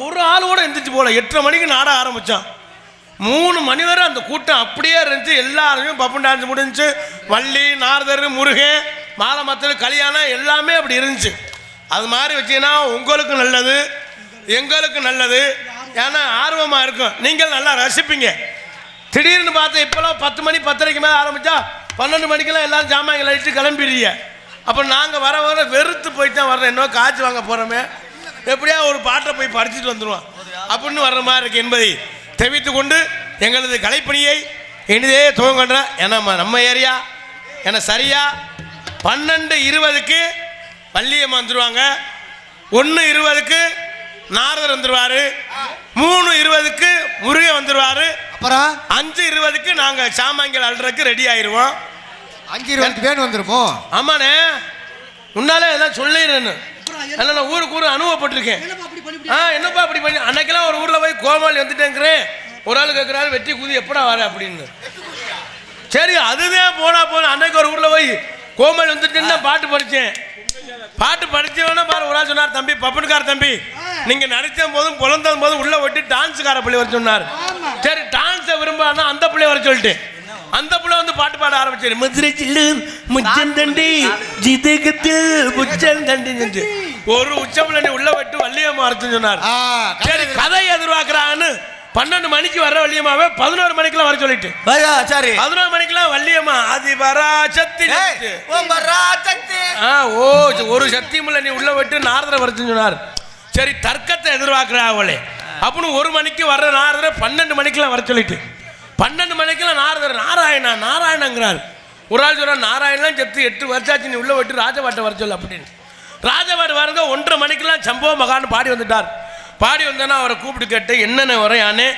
ஒரு ஆள் கூட எந்திரிச்சு போகல. 8:30 மணிக்கு நாடகம் ஆரம்பித்தோம். 3 மணி வரை அந்த கூட்டம் அப்படியே இருந்துச்சு. எல்லாருமே பப்பன் டான்ஸ் முடிஞ்சு, வள்ளி, நாரதர், முருகன், மாலை மத்தல், கல்யாணம் எல்லாமே அப்படி இருந்துச்சு. அது மாதிரி வச்சீங்கன்னா உங்களுக்கு நல்லது, எங்களுக்கு நல்லது. ஏன்னா ஆர்வமாக இருக்கும், நீங்கள் நல்லா ரசிப்பீங்க. திடீர்னு பார்த்து இப்போலாம் 10 மணி 10:30க்கு மேலே ஆரம்பித்தா 12 மணிக்கெல்லாம் எல்லாரும் ஜாமான்களை அடித்து கிளம்பிடுறீங்க. அப்போ நாங்கள் வர வர வெறுத்து போயிட்டு தான் வர்றோம். இன்னும் காய்ச்சி வாங்க போகிறோமே, எப்படியா ஒரு பாட்டை போய் படிச்சுட்டு வந்துடுவோம் அப்படின்னு வர்ற மாதிரி இருக்குது என்பதை தெரிவித்து கொண்டு எங்களது கலைப்பணியை இனிதே துவங்குகின்றோம். ஏன்னா நம்ம ஏரியா, ஏன்னா சரியா 12:20க்கு வள்ளியம்மா வந்துருவாங்க. 1:20க்கு நாரதர் வந்துருவாரு. 3:20க்கு முருகன் வந்துருவாரு. அப்புறம் 5:20க்கு நாங்க சாமான்கள் அல்றதுக்கு ரெடி ஆயிருவோம். 5:20 வேணும் வந்துருமோ? ஆமாண்ணே, முன்னாலே எல்லாம் சொல்லிடுறேன்னு. அதனால நான் ஊருக்கு அனுபவப்பட்டிருக்கேன். என்னப்பா அப்படி பண்ணி அன்னைக்கெல்லாம் ஒரு ஊர்ல போய் கோமாளி வந்துட்டேங்கிறேன். ஒரு ஆள் கேட்கிறாரு வெட்டி கூதி எப்படா வர அப்படின்னு. சரி அதுதான் போனா போதும். அன்னைக்கு ஒரு ஊர்ல போய் கோமாளி வந்துட்டேன்னு பாட்டு படித்தேன். பாட்டு படிச்சவன பாரு ஒரு ஆள் சொன்னார், தம்பி பப்பனுக்கார தம்பி நீங்க நடிச்ச போதும் புலந்த போதும் உள்ள விட்டு டான்ஸுக்கார பிள்ளை வர சொன்னார். சரி டான்ஸை விரும்பானா அந்த பிள்ளை வர சொல்லிட்டு அந்த பிள்ளை வந்து பாட்டு பாட ஆரம்பிச்சாரு. மதுரை ஜில்லு முச்சம் தண்டி ஜிதகத்தில் முச்சம் தண்டி ஒரு உச்சமில்ல உள்ள விட்டு வள்ளியம்மா அரைச்சு சொன்னார். சரி கதை எதிர்பார்க்கிறான்னு 12 மணிக்கு வர்ற வள்ளியம்மாவே 11 மணிக்கெல்லாம் வர சொல்லிட்டு சரி 11 மணிக்கெல்லாம் வள்ளியம்மா அதிபராசக்தி ஒரு சக்தியும் இல்லை நீ உள்ள விட்டு நாரதரை வரச்சுன்னு சொன்னார். சரி தர்க்கத்தை எதிர்பார்க்கிறா அவளே அப்படின்னு 1 மணிக்கு வர்ற நாரதரை 12 மணிக்கெல்லாம் வர சொல்லிட்டு 12 மணிக்கெல்லாம் நாரதர் நாராயணா நாராயணங்கிறார். ஒரு ஆள் சொல்றார் நாராயணெல்லாம் செத்து 8 வருஷாச்சு நீ உள்ள விட்டு ராஜபாட்டை வர சொல்லு அப்படின்னு. ராஜபாட்டு வருங்க 1:30 மணிக்கெல்லாம் சம்பவ மகான்னு பாடி வந்துட்டார். பாடி வந்தோன்னா அவரை கூப்பிட்டு கேட்டு என்னென்ன வரையானே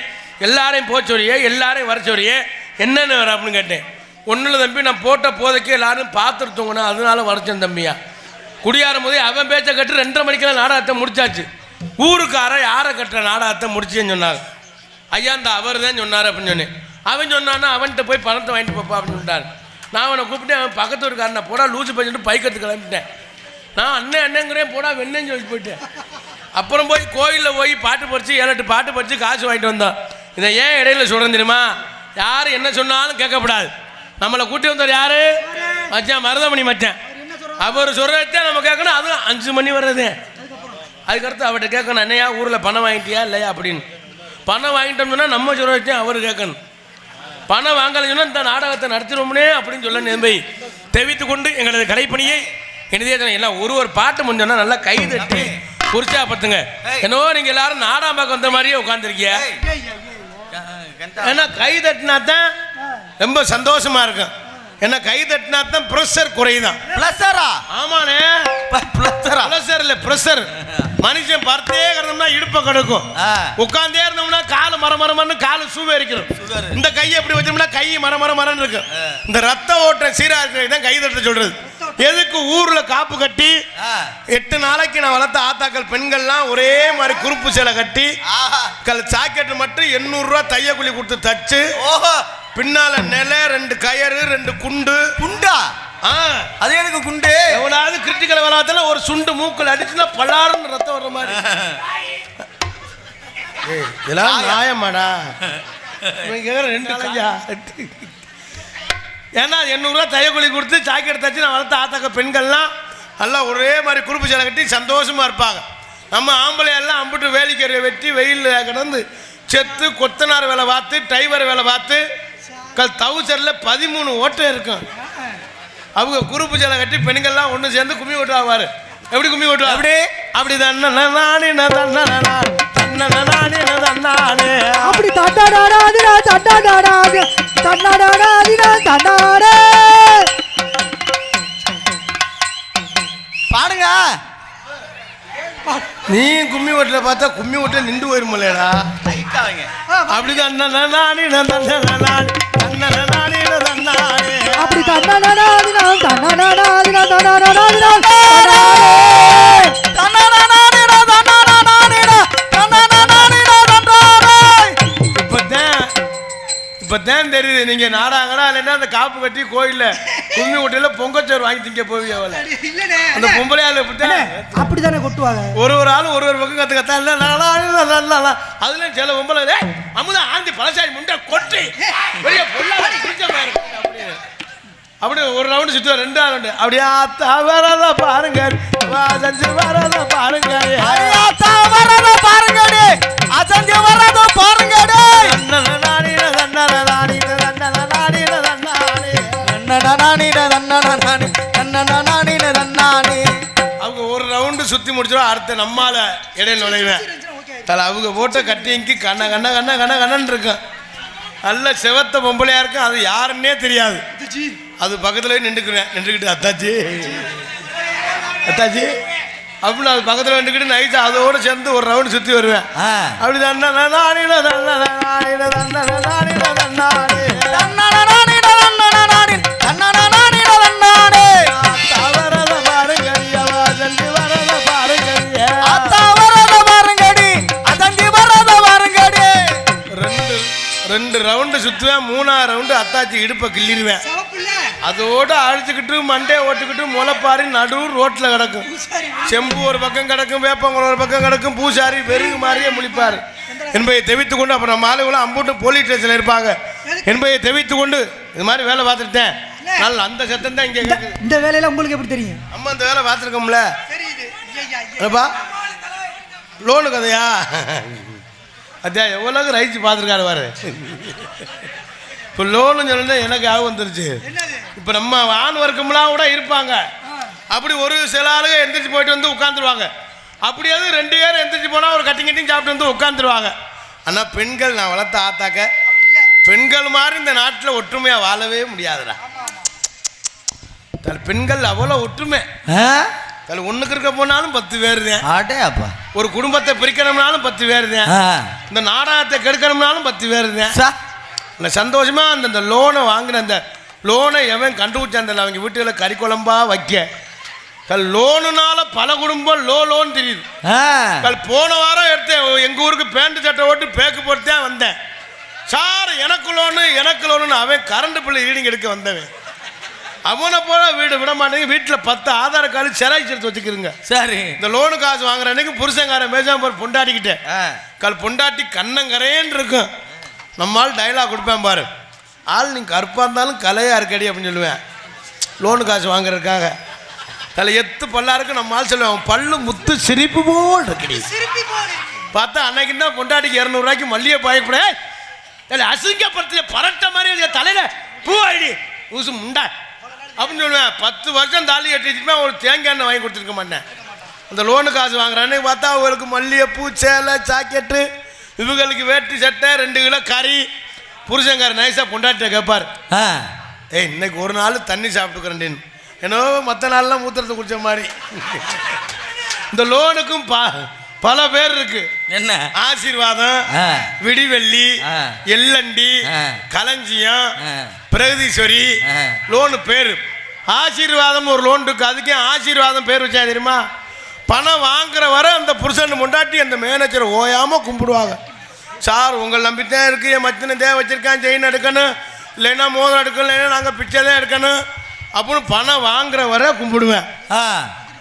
எல்லாரையும் போச்சோரியே எல்லாரையும் வர சொல்றியே என்னென்ன வர அப்படின்னு கேட்டேன். ஒன்றும் தம்பி நான் போட்ட போதைக்கு எல்லாரும் பார்த்துட்டு தூங்கினா அதனால வரைச்சேன் தம்பியா. குடியாரும் போதே அவன் பேச்சை கட்டு 2:30 மணிக்கெல்லாம் நாடகத்தை முடிச்சாச்சு. ஊருக்கார யாரை கட்டுற நாடகத்தை முடிச்சேன்னு சொன்னாங்க. ஐயா இந்த அவர் தான் சொன்னார் அப்படின்னு சொன்னேன். அவன் சொன்னான்னா அவன்கிட்ட போய் பணத்தை வாங்கிட்டு போப்பா அப்படின்னு சொல்லிட்டார். நான் அவனை கூப்பிட்டு அவன் பக்கத்து ஒரு காரனை போடா லூசு பையன்ட்டு பைக்கத்து கிளம்பிட்டேன். நான் அண்ணங்கிறேன் போடா வெண்ணேன்னு சொல்லிட்டு போயிட்டேன். அப்புறம் போய் கோயிலில் போய் பாட்டு படித்து 7-8 பாட்டு படித்து காசு வாங்கிட்டு வந்தோம். இதை ஏன் இடையில சொல்கிறேன் தெரியுமா? யார் என்ன சொன்னாலும் கேட்கக்கூடாது. நம்மளை கூட்டி வந்தார் யார்? மச்சான் மருதமணி மச்சான். அவர் சொல்கிறதே நம்ம கேட்கணும். அதுவும் 5 மணி வர்றது. அதுக்கடுத்து அவர்கிட்ட கேட்கணும் என்னையா ஊரில் பணம் வாங்கிட்டியா இல்லையா அப்படின்னு. பணம் வாங்கிட்டோம்னா நம்ம சொல்கிறதே அவர் கேட்கணும். பணம் வாங்கலைன்னு சொன்னால் இந்த நாடகத்தை நடத்திடுவோம்னே அப்படின்னு சொல்ல நம்பி தெரிவித்து கொண்டு எங்களது கலைப்பணியை என்னதே எல்லாம் ஒரு பாட்டு முடிஞ்சோன்னா நல்லா கை தட்டி உற்சாகப்படுத்துங்க. என்னவோ நீங்க எல்லாரும் நாடாம் பார்க்க வந்த மாதிரியே உட்காந்துருக்கீங்க. ஏன்னா கை தட்டினா தான் ரொம்ப சந்தோஷமா இருக்கும். ஏன்னா கை தட்டினா தான் ப்ரெஷர் குறையுதான். ஆமாண்ணே ப்ரெஷர் இல்லை ப்ரெஷர். மனுஷன் பர்த்தே கிடந்தோம்னா இடுப்பை கிடக்கும். உட்காந்தே இருந்தோம்னா காலு மரமரமன்னு காலு சூவே இருக்கணும். இந்த கையை எப்படி வச்சோம்னா கை மரமரமரன்னு இருக்கும். இந்த ரத்த ஓட்ட சீரா இருக்கிறது தான் கை தட்ட சொல்றது. எதுக்கு ஊர்ல காப்பு கட்டி 8 நாளைக்கு நான் வளர்த்த ஆத்தாக்கள் பெண்கள்லாம் ஒரே மாதிரி குறுப்பு சேலை கட்டி சாக்கெட்டு மட்டும் 800 ரூபா தையக்குழி கொடுத்து தச்சு பின்னால நிலை 2 கயறு 2 குண்டு குண்டா அது எனக்கு குண்டு எவனாவது கிரிட்டிக்கல் வராதல ஒரு சுண்டு மூக்கல் அடிச்சுன்னா பலாருன்னு ரத்தம் வர்ற மாதிரி. இதெல்லாம் நியாயமாடா? 2 கையா ஏன்னா 800 ரூபா தையக்குழி கொடுத்து சாக்கெட் தச்சு நான் வளர்த்த ஆத்தாக்க பெண்கள்லாம் நல்லா ஒரே மாதிரி குறுப்பு சேலை கட்டி சந்தோஷமாக இருப்பாங்க. நம்ம ஆம்பளையெல்லாம் அம்பிட்டு வேலிக்கறியை வெட்டி வெயிலில் கிடந்து செத்து கொத்தனார் வேலை பார்த்து டிரைவர் வேலை பார்த்து தவுசரில் 13 ஓட்டம் இருக்கும். அவங்க குறுப்பு சேலை கட்டி பெண்கள்லாம் ஒன்று சேர்ந்து கும்மி ஓட்டுவார். எப்படி கும்மி ஓட்டுவா? அப்படி அப்படி தானே அப்படி பாடுங்க. நீ கும்மி ஓட்டுல பார்த்தா கும்மி ஓட்டுல நின்று போயிருமல்லடா. அப்படிதான் இப்பதான் தெரியுது நீங்க நாடாங்கடா இல்லைன்னா அந்த காப்பு கட்டி கோயில்ல கும்மி ஓட்டையில பொங்கச்சோறு வாங்கி திங்க போவீங்க. அந்த பொம்பளையால அப்படித்தானே கொட்டுவாங்க. ஒரு ஆளும் ஒரு பக்கம் கத்து கத்தா அதுல சில பொம்பளை அமுதா ஆந்தி பழசாரி முண்டை கொட்டி வெளியே அப்படி ஒரு ரவுண்டு சுற்றுவா 2 ரவுண்டு அப்படியே வரத பாருங்க செஞ்சு வரத பாருங்க அவங்க ஒரு ரவுண்டு சுத்தி முடிச்சிடும். அடுத்த நம்மால இடையில நுழைவேன். அவங்க போட்ட கட்டிங்க்கு கண்ண கண்ண கண்ண கண்ண கண்ணன் இருக்கும். நல்ல செவத்த பொம்பளையா இருக்கும். அது யாருன்னே தெரியாது. அது பக்கத்துல நின்றுக்கிட்டு அத்தாச்சி அத்தாச்சி அப்படின்னு அது பக்கத்தில் நின்றுக்கிட்டு நைட்டு அதோடு சேர்ந்து ஒரு ரவுண்டு சுற்றி வருவேன். அப்படி ரெண்டு ரவுண்டு சுற்றுவேன். 3ஆவது ரவுண்டு அத்தாச்சி இடுப்பை கிள்ளிடுவேன். அதோடு அழிச்சுக்கிட்டு மண்டே ஓட்டுக்கிட்டு முளைப்பாரி நடு ரோட்டில் கிடக்கும். செம்பு ஒரு பக்கம் கிடக்கும், வேப்பங்குளம் ஒரு பக்கம் கிடக்கும். பூசாரி வெறுகு மாதிரியே முழிப்பார் என்பதை தெவித்து கொண்டு அப்புறம் மாலைகளும் அம்பூட்டு போலீஸ் ஸ்டேஷனில் இருப்பாங்க என்பதை தெவித்து கொண்டு இது மாதிரி வேலை பார்த்துட்டேன். நல்ல அந்த சத்தம் தான் இங்கே கேட்குது. இந்த வேலையில உங்களுக்கு எப்படி தெரியும்? நம்ம அந்த வேலை பார்த்துருக்கோம்ல. லோனு கதையா அத்தியா எவ்வளோக்கு ரைஸ் பார்த்துருக்காரு பாரு. இப்போ லோனு சொன்னா எனக்கு ஆக வந்துருச்சு. இப்போ நம்ம ஆண் வர்க்கம்லாம் கூட இருப்பாங்க. அப்படி ஒரு சில ஆளுங்க எந்திரிச்சு போயிட்டு வந்து உட்காந்துருவாங்க. அப்படியாவது 2 பேர் எந்திரிச்சு போனால் ஒரு கட்டிங் சாப்பிட்டு வந்து உட்காந்துருவாங்க. ஆனால் பெண்கள் நான் வளர்த்த ஆத்தாக்க பெண்கள் மாதிரி இந்த நாட்டில் ஒற்றுமையாக வாழவே முடியாதுடா. பெண்கள் அவ்வளோ ஒற்றுமை. ஒண்ணுக்கு இருக்க போனாலும் 10 பேர் தான். ஒரு குடும்பத்தை பிரிக்கணும்னாலும் 10 பேர் தான். இந்த நாடகத்தை கெடுக்கணும்னாலும் 10 பேர் தான். இந்த சந்தோஷமா அந்த லோனை வாங்கின அந்த லோனை எவன் கண்டுபிடிச்சான் அவங்க வீட்டுல கறி குழம்பா வைக்க லோனுனால பல குடும்பம் லோன் தெரியுது. போன வாரம் எடுத்தேன் எங்க ஊருக்கு பேண்ட் சட்டை ஓட்டு பேக்கு போட்டுதான் வந்தேன். சார் எனக்கு லோனு அவன் கரண்ட் பில்லு ரீடிங் எடுக்க வந்தவன். அவனை போல வீடு விட மாட்டேங்க. வீட்டில் 10 ஆதார கார்டு செராக்ஸ் எடுத்து வச்சுக்கிறீங்க. சரி இந்த லோனு காசு வாங்குற அன்னைக்கு புருஷங்காரன் மேஜாம்பர் பொண்டாட்டிக்கிட்டேன் பொண்டாட்டி கண்ணங்கரேன்னு இருக்கும். நம்மால் டைலாக் கொடுப்பேன் பாரு, ஆள் நீங்கள் கருப்பாக இருந்தாலும் கலையாக இருக்கடி அப்படின்னு சொல்லுவேன். லோனு காசு வாங்குறதுக்காக எத்து பல்லா இருக்கு. நம்ம ஆள் சொல்லுவேன் பல்லு முத்து சிரிப்பு போல் இருக்கடி. பார்த்தா அன்னைக்கு தான் பொண்டாட்டிக்கு 200 ரூபாய்க்கு மல்லிகை பாயப்பட அசிங்கப்படுத்த பரட்ட மாதிரி தலையில பூ ஆயிடி ஊசு முண்டா அப்படின்னு சொல்லுவேன். 10 வருஷம் தாலி கட்டிச்சுமே ஒரு தேங்காய் எண்ணெய் வாங்கி கொடுத்துருக்க மாட்டேன். அந்த லோனு காசு வாங்குறான்னு பார்த்தா அவருக்கு மல்லிகைப்பூ சேலை ஜாக்கெட்டு இவங்களுக்கு வேட்டி சட்டை 2 கிலோ கறி. புருஷங்கார நைஸாக பொண்டாட்டிய கேட்பார், இன்னைக்கு ஒரு நாள் தண்ணி சாப்பிட்டுக்கிறேன் ஏன்னோ மற்ற நாள்லாம் மூத்திரத்தை குடிச்ச மாதிரி. இந்த லோனுக்கும் பல பேர் இருக்கு. என்ன ஆசீர்வாதம், விடிவெள்ளி, எல்லண்டி, களஞ்சியம், பிரகதீஸ்வரி லோனு பேரு. ஆசீர்வாதம் ஒரு லோன் இருக்கு. அதுக்கே ஆசீர்வாதம் பேர் வச்சா தெரியுமா? பணம் வாங்குற வர அந்த புருஷன் முண்டாட்டி அந்த மேனேஜரை ஓயாம கும்பிடுவாங்க. சார் உங்களை நம்பித்தான் இருக்கு, என் மச்சனை தேவை வச்சிருக்கேன், செயின் எடுக்கணும், இல்லைன்னா மோதிரம் எடுக்கணும், இல்லைன்னா நாங்கள் பிச்சை தான் எடுக்கணும் அப்படின்னு பணம் வாங்குற வர கும்பிடுவேன்.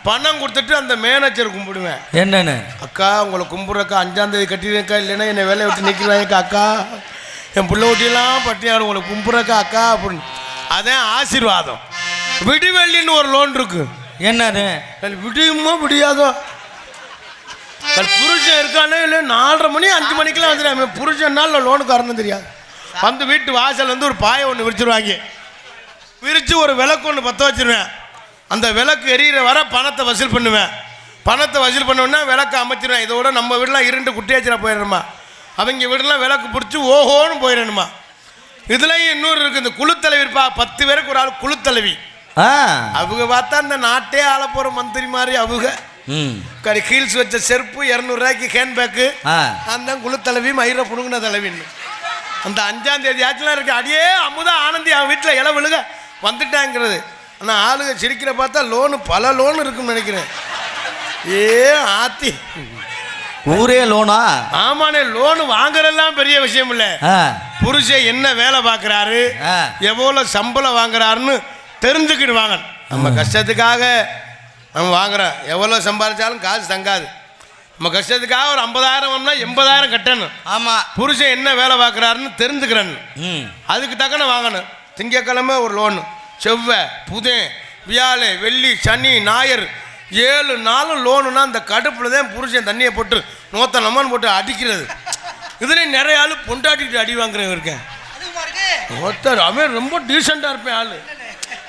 பணம் கொடுத்துட்டு அந்த மேனேஜர் கும்பிடுவேன். என்னன்னு அக்கா உங்களை கும்பிட்றக்கா 5ஆம் தேதி கட்டிடுறேக்கா, இல்லைன்னா என்னை வேலையை விட்டு நிற்கிறாங்கக்கா, அக்கா என் பிள்ளை ஊட்டியெல்லாம் பட்டியாடு உங்களை கும்பிட்றக்கா அக்கா அப்படின்னு. அதான் ஆசீர்வாதம். விடிவெள்ளின்னு ஒரு லோன் இருக்கு. என்னது விடியுமோ விடியாதோ புருஷன் இருக்கானே இல்லை 4:30 மணி 5 மணிக்கெல்லாம் வந்துடுறேன். புருஷன் நாள் லோனு காரணம் தெரியாது. வந்து வீட்டு வாசல் வந்து ஒரு பாயை ஒன்று விரிச்சிருவாங்க. விரித்து ஒரு விளக்கு ஒன்று பற்ற வச்சிருவேன். அந்த விளக்கு எரியிற வர பணத்தை வசூல் பண்ணுவேன். பணத்தை வசூல் பண்ணோன்னா விளக்கு அமைச்சிருவேன். இதோட நம்ம வீடெலாம் 2 குட்டியாச்சிரா போயிடணுமா, அவங்க வீடெல்லாம் விளக்கு பிடிச்சி ஓஹோன்னு போயிடணுமா. இதுலையும் இன்னொரு இருக்குது. இந்த குழுத்தலைவி இருப்பா, 10 பேருக்கு ஒரு ஆள் குழுத்தலைவி. அவங்க பார்த்தா இந்த நாட்டே ஆள போற மந்திரி மாதிரி. அவங்க ஹீல்ஸ் வச்ச செருப்பு 200 ரூபாய்க்கு ஹேண்ட் பேக்கு. அந்த குழுத்தலைவி மயிரை புடுங்கின தலைவின்னு. அந்த 5ஆம் தேதி ஆச்சுலாம் இருக்கு. அடியே அமுதா ஆனந்தி அவன் வீட்டில் இலை விழுக வந்துட்டாங்கிறது. ஆனால் ஆளுங்க சிரிக்கிற பார்த்தா லோனு பல லோன் இருக்குன்னு நினைக்கிறேன். ஆத்தி ஊரே லோனா? ஆமாண்ணே, லோனு வாங்குறதெல்லாம் பெரிய விஷயம் இல்லை. புருஷன் என்ன வேலை பார்க்குறாரு, எவ்வளோ சம்பளம் வாங்குறாருன்னு தெரிஞ்சுக்கிடுவாங்க. நம்ம கஷ்டத்துக்காக நம்ம வாங்குறோம். எவ்வளோ சம்பாதிச்சாலும் காசு தங்காது. நம்ம கஷ்டத்துக்காக ஒரு 50,000 80,000 கட்டணும். ஆமாம், புருஷன் என்ன வேலை பார்க்குறாருன்னு தெரிஞ்சுக்கிறேன்னு அதுக்கு தக்கன வாங்கணும். திங்கக்கிழமை ஒரு லோனு, செவ்வாய் புதன் வியாழ வெள்ளி சனி ஞாயிறு 7 நாளும் லோனுன்னா அந்த கடுப்பில் தான் புருஷன் தண்ணியை போட்டு நோத்த நம்மன்னு போட்டு அடிக்கிறது. இதுலேயும் நிறைய ஆள் பொண்டாட்டிட்டு அடி வாங்குறவங்க இருக்கேன். ஒருத்தர் அவன் ரொம்ப டீசெண்டாக இருப்பேன். ஆள்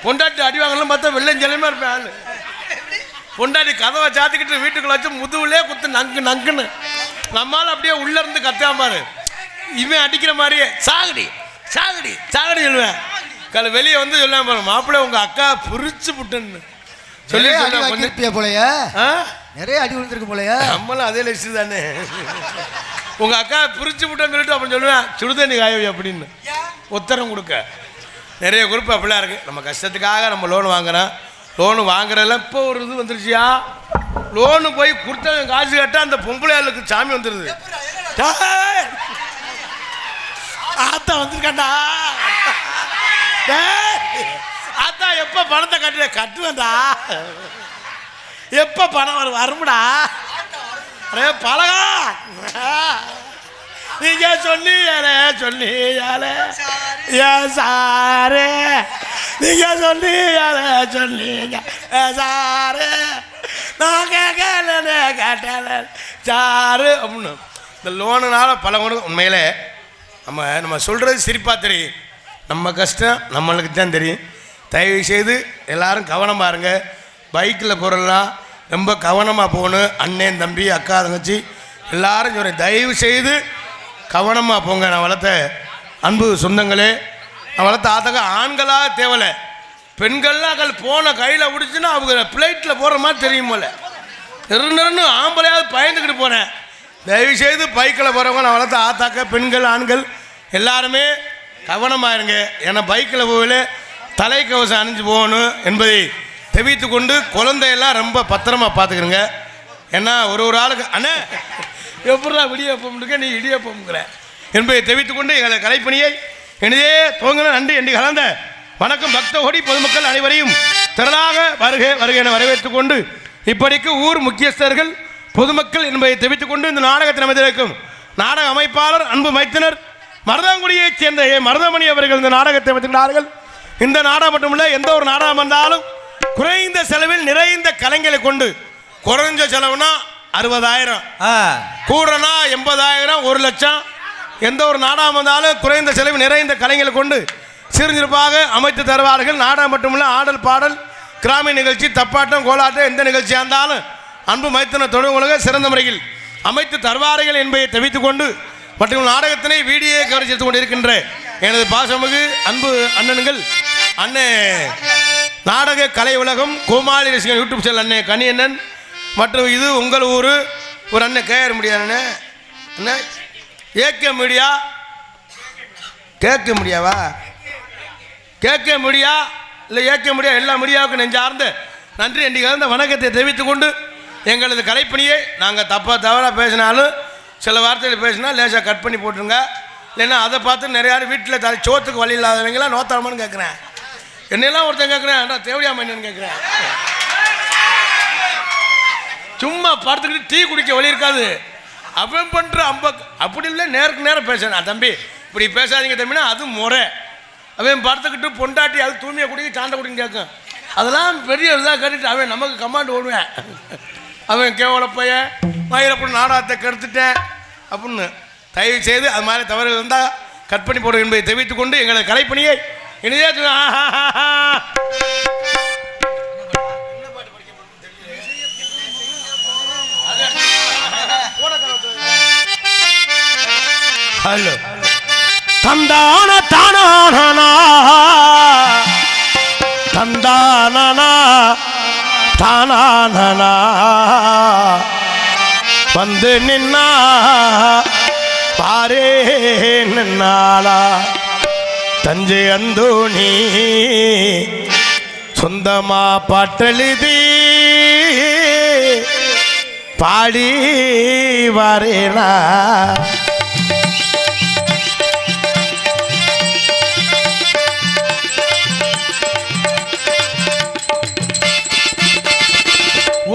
பொண்டாட்டி அடி வாங்கலாம் பார்த்தா வெள்ளஞ்சலமாக இருப்பேன். ஆள் பொண்டாட்டி கதவை சாத்திக்கிட்டு வீட்டுக்குள்ள வச்சு முதுகுலே குத்து நங்குன்னு நம்மளால அப்படியே உள்ள இருந்து கத்தாம பாரு. இவன் அடிக்கிற மாதிரியே சாகடி சாகடி சாகடி சொல்லுவேன். வெளியே வந்து சொல்லாம பாருங்க மாப்பிள்ளை உங்க அக்கா புரிச்சு புட்டுன்னு சொல்லி நிறைய அடி சொன்னா கொஞ்சம் வாங்கியிருப்பியா போலயே ஆ? நிறைய அடி விழுந்திருக்கு போலயே நம்மளும் அதே லிஸ்ட் தானே உங்க அக்கா பிரிச்சு விட்டோன்னு சொல்லிட்டு அப்புறம் சொல்லுவேன் சுடுதண்ணி காயவி அப்படின்னு உத்தரம் கொடுக்க நிறைய குரூப் அப்படிலாம் இருக்கு. நம்ம கஷ்டத்துக்காக நம்ம லோன் வாங்குறோம். லோனு வாங்குறதெல்லாம் இப்போ ஒரு இது வந்துருச்சியா, லோனு போய் கொடுத்தவன் காசு கேட்டால் அந்த பொம்பளையாளுக்கு சாமி வந்துடுது. ஆத்தா வந்துருக்காண்டா, ஆத்தா எப்போ பணத்தை கட்டுவேன்டா, எப்போ பணம் வரும்டா, அரே பழகா நீங்க சொன்னீங்களே ஏன் சாரு, நீங்க சொன்னீங்க சாரு, நான் கேட்டல சாரு அப்படின்னு. இந்த லோனுனால பல கொண்டு உண்மையிலே நம்ம சொல்கிறது சிரிப்பாக தெரியும், நம்ம கஷ்டம் நம்மளுக்கு தான் தெரியும். தயவு செய்து எல்லாரும் கவனமாக இருங்க. பைக்கில் போகிறலாம் ரொம்ப கவனமாக போகணும். அண்ணன் தம்பி அக்கா தங்கச்சி எல்லாரும் சொல்கிறேன், தயவு செய்து கவனமாக போங்க. நான் வளர்த்த அன்பு சொந்தங்களே, நான் வளர்த்த ஆத்தங்க ஆண்களாக தேவலை, பெண்கள்லாம் போன கையில் பிடிச்சுன்னா அவங்க பிளைட்டில் போகிற மாதிரி தெரியும் போல நெருன்னு ஆம்பளையாவது பயந்துக்கிட்டு போனேன். தயவுசெய்து பைக்கில் போகிறவங்க நான் வளர்த்த ஆத்தாக்க பெண்கள் ஆண்கள் எல்லாருமே கவனமாக இருங்க. ஏன்னா பைக்கில் போகல தலைக்கவசம் அணிஞ்சு போகணும் என்பதை தெரிவித்து கொண்டு குழந்தையெல்லாம் ரொம்ப பத்திரமா பார்த்துக்கிறங்க. ஏன்னா ஒரு ஆளுக்கு அண்ணே எப்படா விடியப்பமுக்க நீ இடியப்பமுங்கிற என்பதை தெரிவித்துக் கொண்டு எங்களை கலைப்பணியை எனதே துவங்கின நன்றி என்று கலந்த வணக்கம் பக்த ஓடி பொதுமக்கள் அனைவரையும் திரளாக வருகை என வரவேற்றுக் கொண்டு இப்படிக்கு ஊர் முக்கியஸ்தர்கள் பொதுமக்கள் என்பதை தெரிவித்துக் கொண்டு இந்த நாடகத்தின் அமைந்திருக்கும் நாடக அமைப்பாளர் அன்பு மைத்தினர் மருதாங்குடியைச் சேர்ந்த மருதமணி அவர்கள் இந்த நாடகத்தை அமைத்திருக்கிறார்கள். இந்த நாடகம் மட்டுமல்ல, எந்த ஒரு நாடகம் வந்தாலும் குறைந்த செலவில் நிறைந்த கலைஞர்களை கொண்டு, குறைஞ்ச செலவுனா 60,000, கூடனா 80,000, 1,00,000, எந்த ஒரு நாடகம் வந்தாலும் குறைந்த செலவு நிறைந்த கலைஞர்களை கொண்டு சிறுசிறப்பாக அமைத்து தருவார்கள். நாடகம் மட்டுமல்ல, ஆடல் பாடல் கிராமிய நிகழ்ச்சி தப்பாட்டம் கோலாட்டம் எந்த நிகழ்ச்சியாக இருந்தாலும் அன்பு மைத்தன தொழில்களுக்கு சிறந்த முறையில் அமைத்து தருவார்கள் என்பதை தெரிவித்துக் கொண்டு மற்றும் நாடகத்தினை வீடியோ கவரேஜ் எடுத்துக் கொண்டிருக்கின்ற எனது பாசமிகு அன்பு அண்ணன்கள் அண்ணே நாடக கலை உலகம் கோமாளி ரசிகன் யூடியூப் சேனல் அண்ணே கனியண்ணன் மற்றும் இது உங்கள் ஊர் ஒரு அண்ணன் கேஆர் மீடியா அண்ணே ஏகே மீடியா கேட்க முடியாவா கேட்க முடியா இல்லை ஏற்க முடியாது எல்லா மீடியாவுக்கும் நெஞ்சார்ந்த நன்றி என்று கலந்த வணக்கத்தை தெரிவித்துக் கொண்டு எங்களது கலைப்பணியை நாங்கள் தவறாக பேசினாலும் சில வார்த்தைகள் பேசினா லேசாக கட் பண்ணி போட்டுருங்க. இல்லைன்னா அதை பார்த்து நிறையா வீட்டில் சோத்துக்கு வழி இல்லாதவங்களாம் நோத்தாரமானு கேட்குறேன். என்னெல்லாம் ஒருத்தன் கேட்குறேன் தேவடியாம என்னன்னு கேட்குறேன். சும்மா படுத்துக்கிட்டு டீ குடிக்க வழி இருக்காது அவன் பண்ணுற அப்படி இல்லை, நேருக்கு நேரம் பேசுறேன். தம்பி இப்படி பேசாதீங்க தம்பினா அது முறை. அவன் படுத்துக்கிட்டு பொண்டாட்டி அது தூய்மையை குடிக்க சாண்டை குடிக்க கேட்கும். அதெல்லாம் பெரிய இதாக கேட்டுட்டு அவன் நமக்கு கமாண்ட் ஓடுவேன். அவன் கேவல போய மயிரப்படி நாடகத்தை கெடுத்துட்டேன் அப்படின்னு. தயவு செய்து அது மாதிரி தவறு இருந்தால் கட் பண்ணி போடுவோம் என்பதை தெரிவித்துக் கொண்டு எங்களது கலைப்பணியை இனிதே ஹலோ தந்தான தானா தந்தானா தானா வந்து நின்னா பாரே நின்னாளா தஞ்சை அந்தோணி சொந்தமா பாட்டெழுதி பாடி வரேனா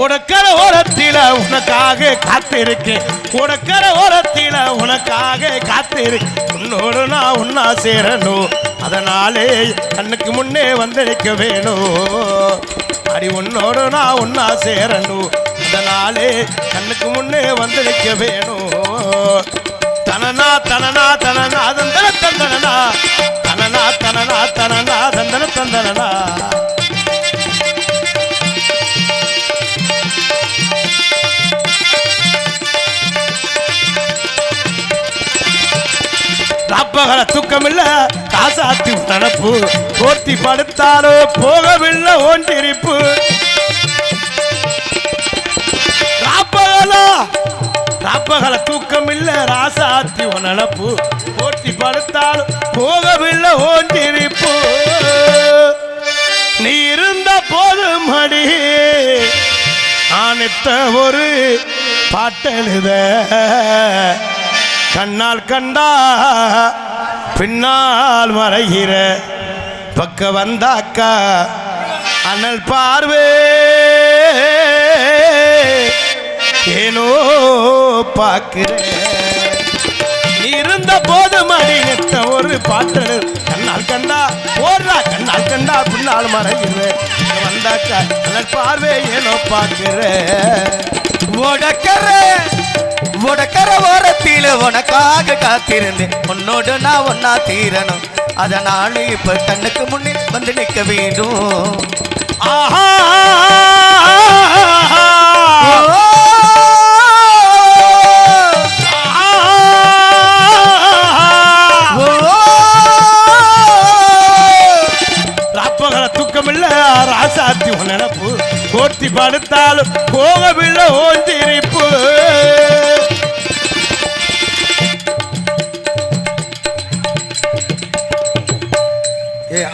உனக்கர ஓரத்தில உனக்காக காத்திருக்கேன், உனக்கர ஓரத்தில உனக்காக காத்திருக்கேன். உன்னோடு நான் உன்னா சேரணும், அதனாலே கண்ணுக்கு முன்னே வந்திருக்க வேணும். அடி உன்னோடு நான் உன்னா சேரணும், அதனாலே கண்ணுக்கு முன்னே வந்திருக்க வேணும். தனனா தனனா தனனா தந்தன தந்தனா தனனா தனனா தனனா தந்தன தந்தனா ராப்பகல தூக்கமில்ல காசாத்தி தனப்பு போர்த்தி படுத்தாலோ போகவில்லை ஓண்டிருப்பு ராப்பகல தூக்கமில்ல ராசாத்தி நினப்பு போர்த்தி படுத்தாலும் போகவில்லை ஓண்டிருப்பு நீ இருந்த போது மடி ஆனித்த ஒரு பாட்டெழுத கண்ணால் கண்டா பின்னால் மறைகிற பக்க வந்தாக்கா அனல் பார்வே ஏனோ பார்க்கிறேன் நீ இருந்த போது மடித்த ஒரு பாட்டு கண்ணால் கண்டா ஓடுறா கண்ணால் கண்டா பின்னால் மறைகிறேன் வந்தாக்கா அனல் பார்வே ஏனோ பார்க்கிறேன் உடக்கர ஓரத்தில உனக்காக காத்திருந்தேன் உன்னோடு நான் ஒன்னா தீரணும் அதனால இப்ப கண்ணுக்கு முன்னே வந்து நிற்க வேண்டும் ஆஹா ராப்பகல தூக்கமில்ல ராசாத்தி நினப்பு போர்த்தி படுத்தாலும் போகவில்லை ஓஞ்சிரிப்பு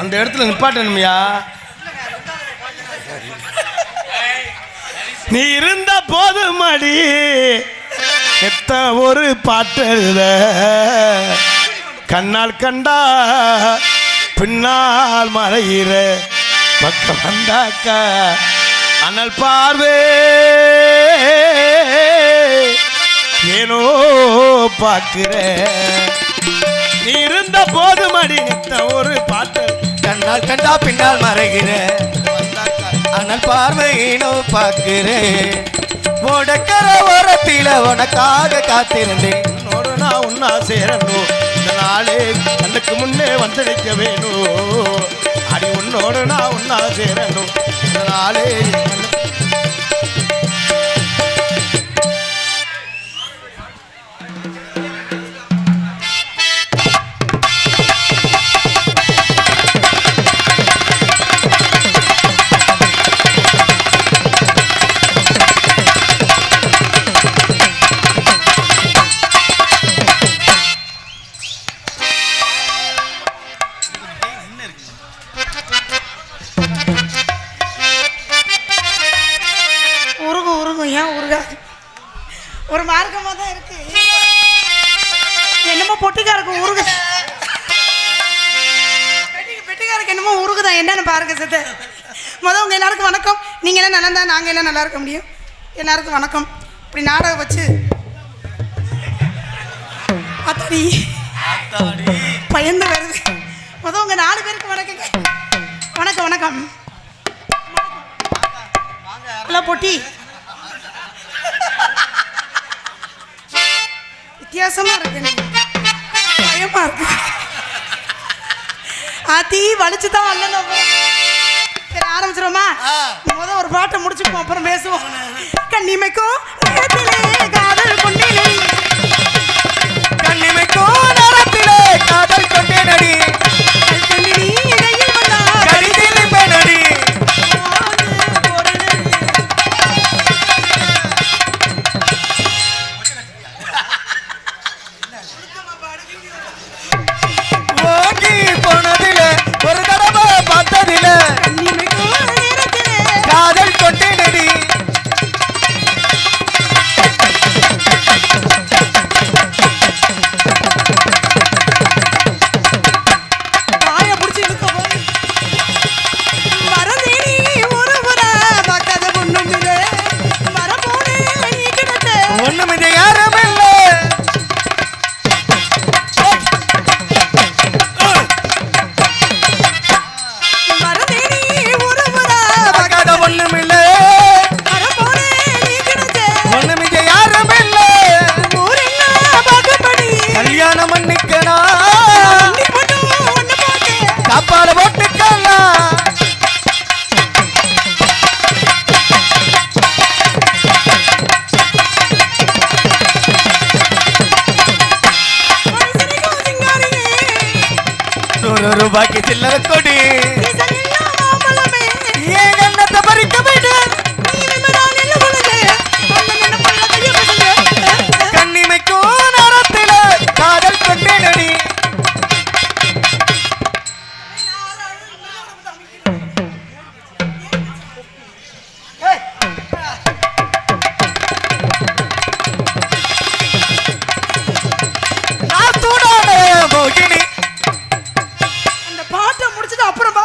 அந்த இடத்துல நிப்பாட்டணுமையா நீ இருந்த போது மடி எத்த ஒரு பாட்டு எழுத கண்ணால் கண்டா பின்னால் மறைகிற பக்கம் வந்தாக்கா அனல் பார்வே ஏனோ பார்க்கிற நீ இருந்த போது மடி நித்த ஒரு பாட்டு கண்ணால் கண்டா பின்னால் மறைகிற அனல் பார்வையினோ பார்க்கிறேன் உடக்கர ஓரத்தில உனக்காக காத்திருந்தேன் உன்னோடு நான் உன்னா சேரணும் இந்த நாளே கண்ணுக்கு முன்னே வந்து நிற்க வேணும் அடி உன்னோடு நான் உன்னா சேரணும் இந்த நாளே ஒரு மார்க்கமா தான் இருக்கு என்னமோ பொட்டிக்காருக்கு உருகு பெட்டிக்காருக்கு என்னமோ உருகுதான் என்னன்னு பாருங்க சித்த உங்க எல்லாருக்கும் வணக்கம் நீங்க எல்லாம் நல்லா இருந்தா நாங்க எல்லாம் நல்லா இருக்க முடியும் எல்லாருக்கும் வணக்கம் இப்படி நாடகம் வச்சு அத்தாடி பயந்து வருது உங்க 4 பேருக்கு வணக்கம் வணக்கம் வணக்கம் ஹலோ பொட்டி வித்தியாசமா இருக்கு பயமா இருக்கு ஆத்தி வலிச்சுதான் வரல சரி ஆரம்பிச்சிருவோமா ஒரு பாட்டை முடிச்சுப்போம் அப்புறம் பேசுவோம் கண்ணிமைக்கும் காதல் கொண்டேனே கண்ணிமைக்கும் நேரத்திலே காதல் கொண்டேனடி கடிதிலிப்பேனடி போனதிலே ஒரு தடவை பார்த்ததிலே காதல் கொண்டேனடி ரூபாய்க்கு சில்லற கொடி சீசனில்லா மாம்பழமே ஏன் கண்ணத்தை பறிக்க விடு நீ விமரால் இல்ல உலகே அண்ணன் என்ன பண்ண கைய பசங்க கண்ணிமைக்கும் நேரத்தில காதல் கொண்டேனடி நான் சூடான மோகினி அந்த பாட்டை முடிச்சிட்டு அப்புறம் பா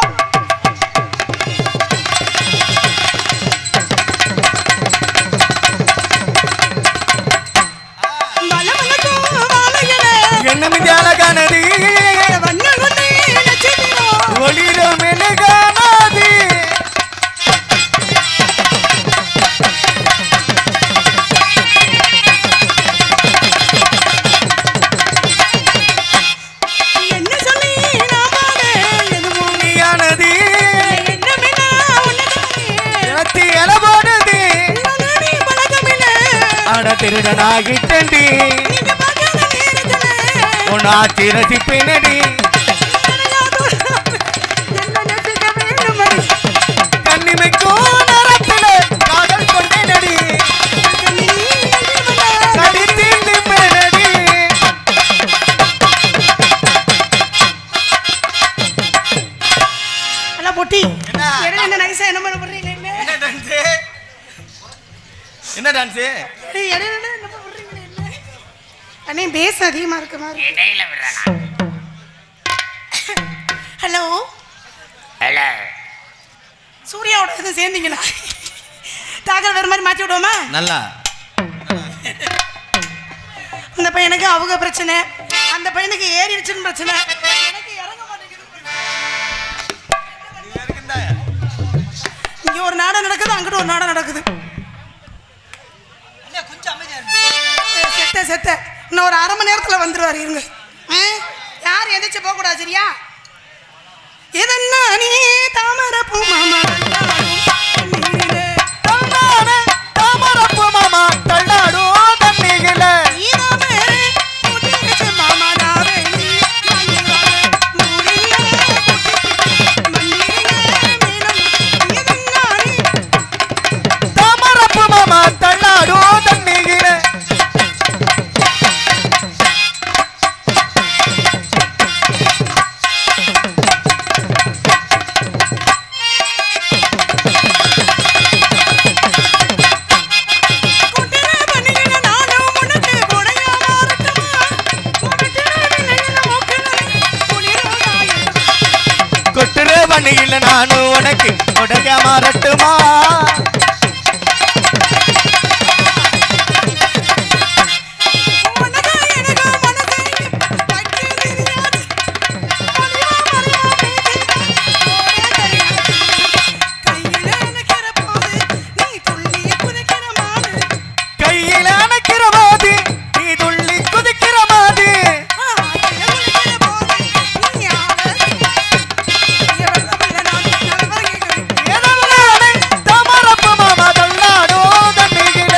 மலமலக்கும் வாழையிலே என்ன மிதி அழகானது வண்ண கொண்டே நட்சத்திரம் ஒளிரும் மெழுகானது என்ன சொல்லி நாமாவே எதுவும் நீயானது என்னமென்னா உன்னதானே இனத்தி இல போடுது நானே பழக்கமில்லை அட திருடனாகிட்டண்டி நீங்க பார்க்காத நேரத்துல உன் ஆட்சி ரசிப்பினடி என்ன நேசிக்க வேண்டும் கண்ணிமைக்கும் நேரத்தில காதல் கொண்டேனடி கடி தீண்டு மேலடி அண்ணா பொட்டி என்ன? இடையில என்ன நைஸா என்ன பண்ண போறீங்க என்ன டான்ஸ் என்ன டான்ஸ் இடையில என்ன பண்றீங்க என்ன அண்ணே பேஸ் அதிகமா இருக்க மாதிரி இடையில விடுறானா ஹலோ ஹலோ சூர்யாவோட இது சேர்ந்தீங்களா தாக்கல் வேற மாதிரி மாற்றி விடுவோமா நல்லா அந்த பையனுக்கு அவங்க பிரச்சனை அந்த பையனுக்கு ஏறிடுச்சுன்னு பிரச்சனை எனக்கு இறங்க மாட்டேங்குது இங்க ஒரு நாடகம் நடக்குது அங்கிட்டு ஒரு நாடகம் நடக்குது செத்த செத்த இன்னும் ஒரு அரை மணி நேரத்தில் வந்துருவாரு இருங்க யாரும் எந்திரிச்சு போக கூடாது சரியா எதன்னா நீ தாமர பூ மாமா நீரிலே தள்ளாடு தாமரப்பு மாமா தள்ளாடு தண்ணிகள ஈரமேறு புதியச்சு மாமா நாவே நீ மண்ணிலே மூடிலே மண்ணிலே மீனம் எதன்னா நீ தாமரப்பு மாமா தள்ளாடு தண்ணிகள கொட்டிலே பண்ணின நானும் உனக்கு கொடையா மாறட்டுமா கொட்டிலே பண்ணின மோக்கிலே குளிரோடாய் கொட்டுற வண்டியில் நானும் உனக்கு உடைய மாறட்டுமா உனக்கு எனக்கு மனசே பற்றி தெரியாது மணிவா மணிவா பேசி ஓடே தெரியாது கையில நிக்கிற போது நீ துள்ளி குதிக்கிற மாடு கையில் அணைக்கிற மாதிரி நீ துள்ளி குதிக்கிற மாதிரி குதிக்கிற போது நீ யாரு எவ்வளவு நான் கேட்கிறேன் எதல்லானே தாமரப்பு மாமா தள்ளாடு தண்ணிகள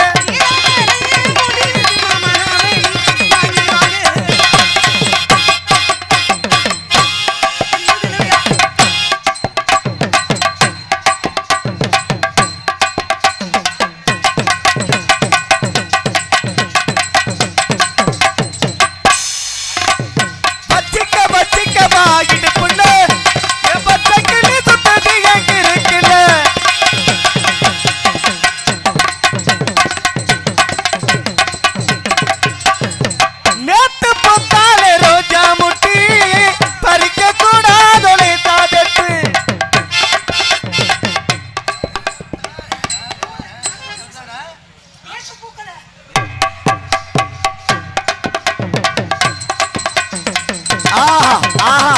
பச்சிக்க பச்சிக்க வாங்கிட்டு புள்ள என் பச்சைக்கு நீ சுத்தது எங்க இருக்குல்ல நேத்து பொத்தாலே ரோஜா முட்டி பறிக்க கூடாதொலை தாதத்து ஆஹா ஆஹா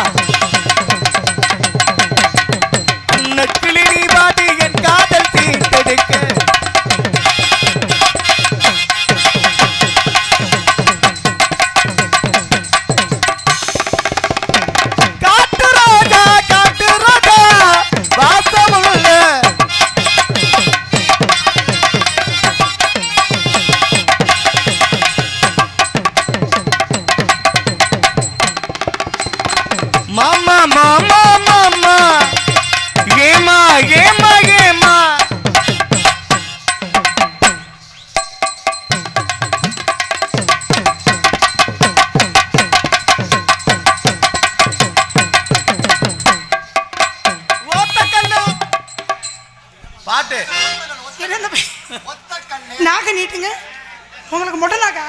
மாமா மாமா ஏமா ஏமா ஏமா பாட்டு என்ன நாக்க நீட்டுங்க உங்களுக்கு மொட்டை நாக்கா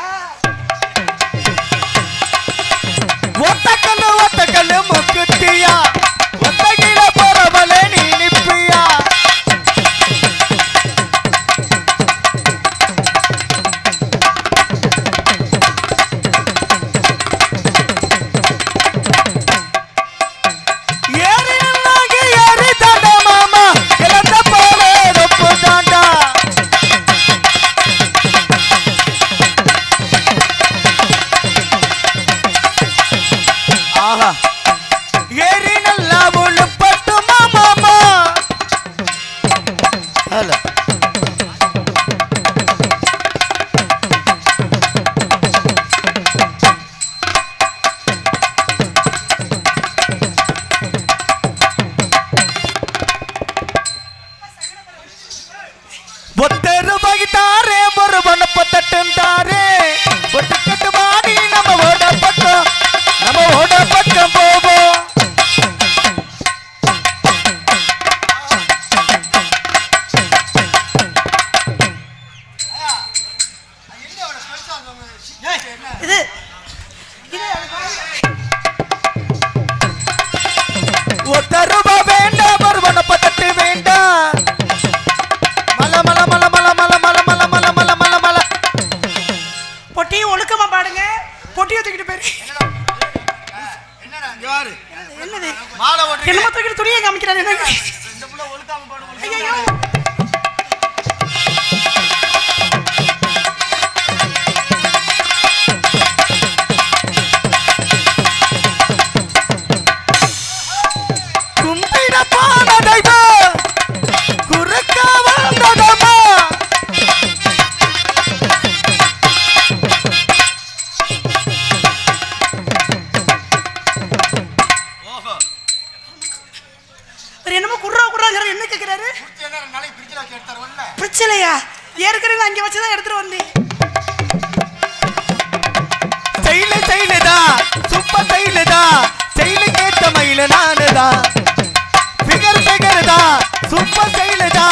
ஒத்த கண்ணு முக்குத்தியா ஒத்த கீழ போறவளே நீ நிப்பியா ஏறி தாண்டா மாமா இழந்த போல ரொப்பு தாண்டா ஆஹா ஏறி நல்லா ஒழுப்பட்டுமா மாமா ஹலோ ஒத்த ரூபாய்க்கு தாரே ஒரு வனப்ப தட்டும் தாரே ஒட்டு கட்டு மாடி நம்ம ஓட பக்கம் போவோம் இது ஒத்த ரூபாய் வேண்டாம் ஒரு வனப்ப தட்டு வேண்டாம் மல மல மல மல மல மல மல மல மல மல மல பொட்டி ஒழுக்கமா பாடுங்க பொட்டியை தூக்கிட்டு போயிரு யாரு என்னது மாலை ஓட்டு என்னமோ தூக்கிட்டு துணியை காமிக்கிறாரு என்னங்க இந்த புள்ள ஒழுக்காம பாடுவோம் ஐயோ கும்பிட போனதைவா குறுக்க வந்ததமா அவர் என்னமோ குர்றாங்கிறாரு என்ன கேட்கிறாரு என்ன நாளைக்கு பிரிட்ஜில் வச்சு எடுத்தாரு வரல பிரச்சனையா ஏற்கனவே அங்கே வச்சுதான் எடுத்துட்டு வந்தேன் செயலுதா சூப்பர் செயலுதா செயலுக்கு ஏத்த மயில நானுதா ஃபிகர் ஃபிகர்தா சூப்பர் செயலுதா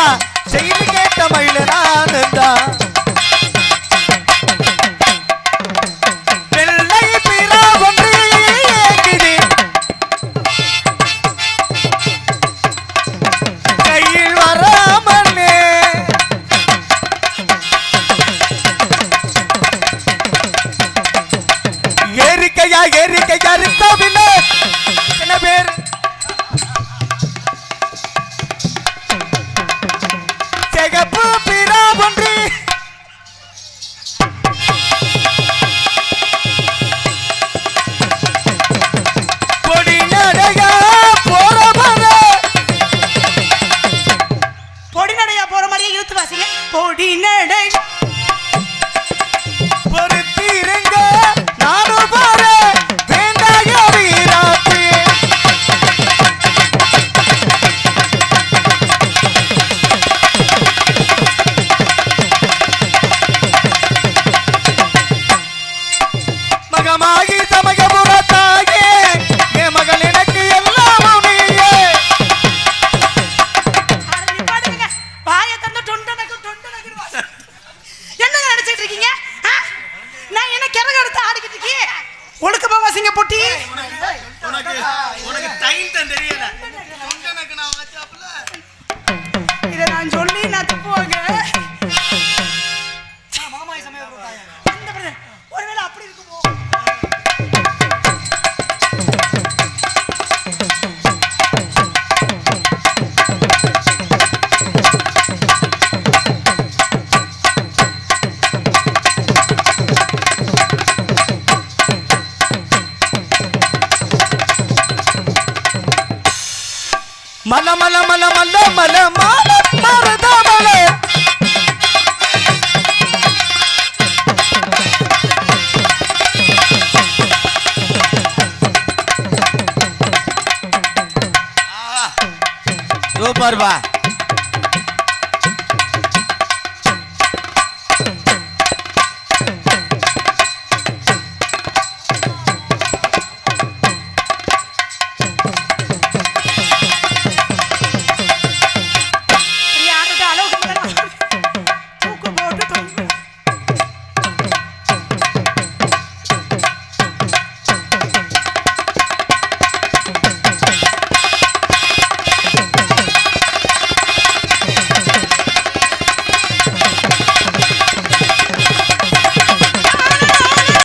செயலுக்கு ஏத்த மயில நானுதா வெள்ளை பிறா ஒன்று ஏங்குது கையில் வராமலே ஏறிக்கையா இருக்கவில்லை என்ன பேர் சிகப்பு பிறா ஒன்று கொடி நடையா போற பொடி நடையா போற மாதிரியே இழுத்து வாசிங்க பொடி நடை பொறுத்திருங்க நானும் பாரு வேண்டாய வீராப்பு மகமாகி சமயபுர தாயே என் மகள் எனக்கு எல்லாம் நீயே பாடுங்க வாயை தந்து தொண்டனக்கு என்னங்க நினைச்சிட்டு இருக்கீங்க ஆ? நான் என்ன கிறக எடுத்து ஆடிக்கிட்டு இருக்கேன் ஒழுக்கமா வாசிங்க பொட்டி உனக்கு டைம் தான் தெரியல தொண்டனுக்கு நான் வச்சாப்புல இதை நான் சொல்லி நான் துப்புவாங்க மாமாய் சமயம் போட்டாங்க அந்த பிரச்சனை. ஒருவேளை அப்படி இருக்குமோ மல மல மல மல மல மல மருத மல பாருப்பா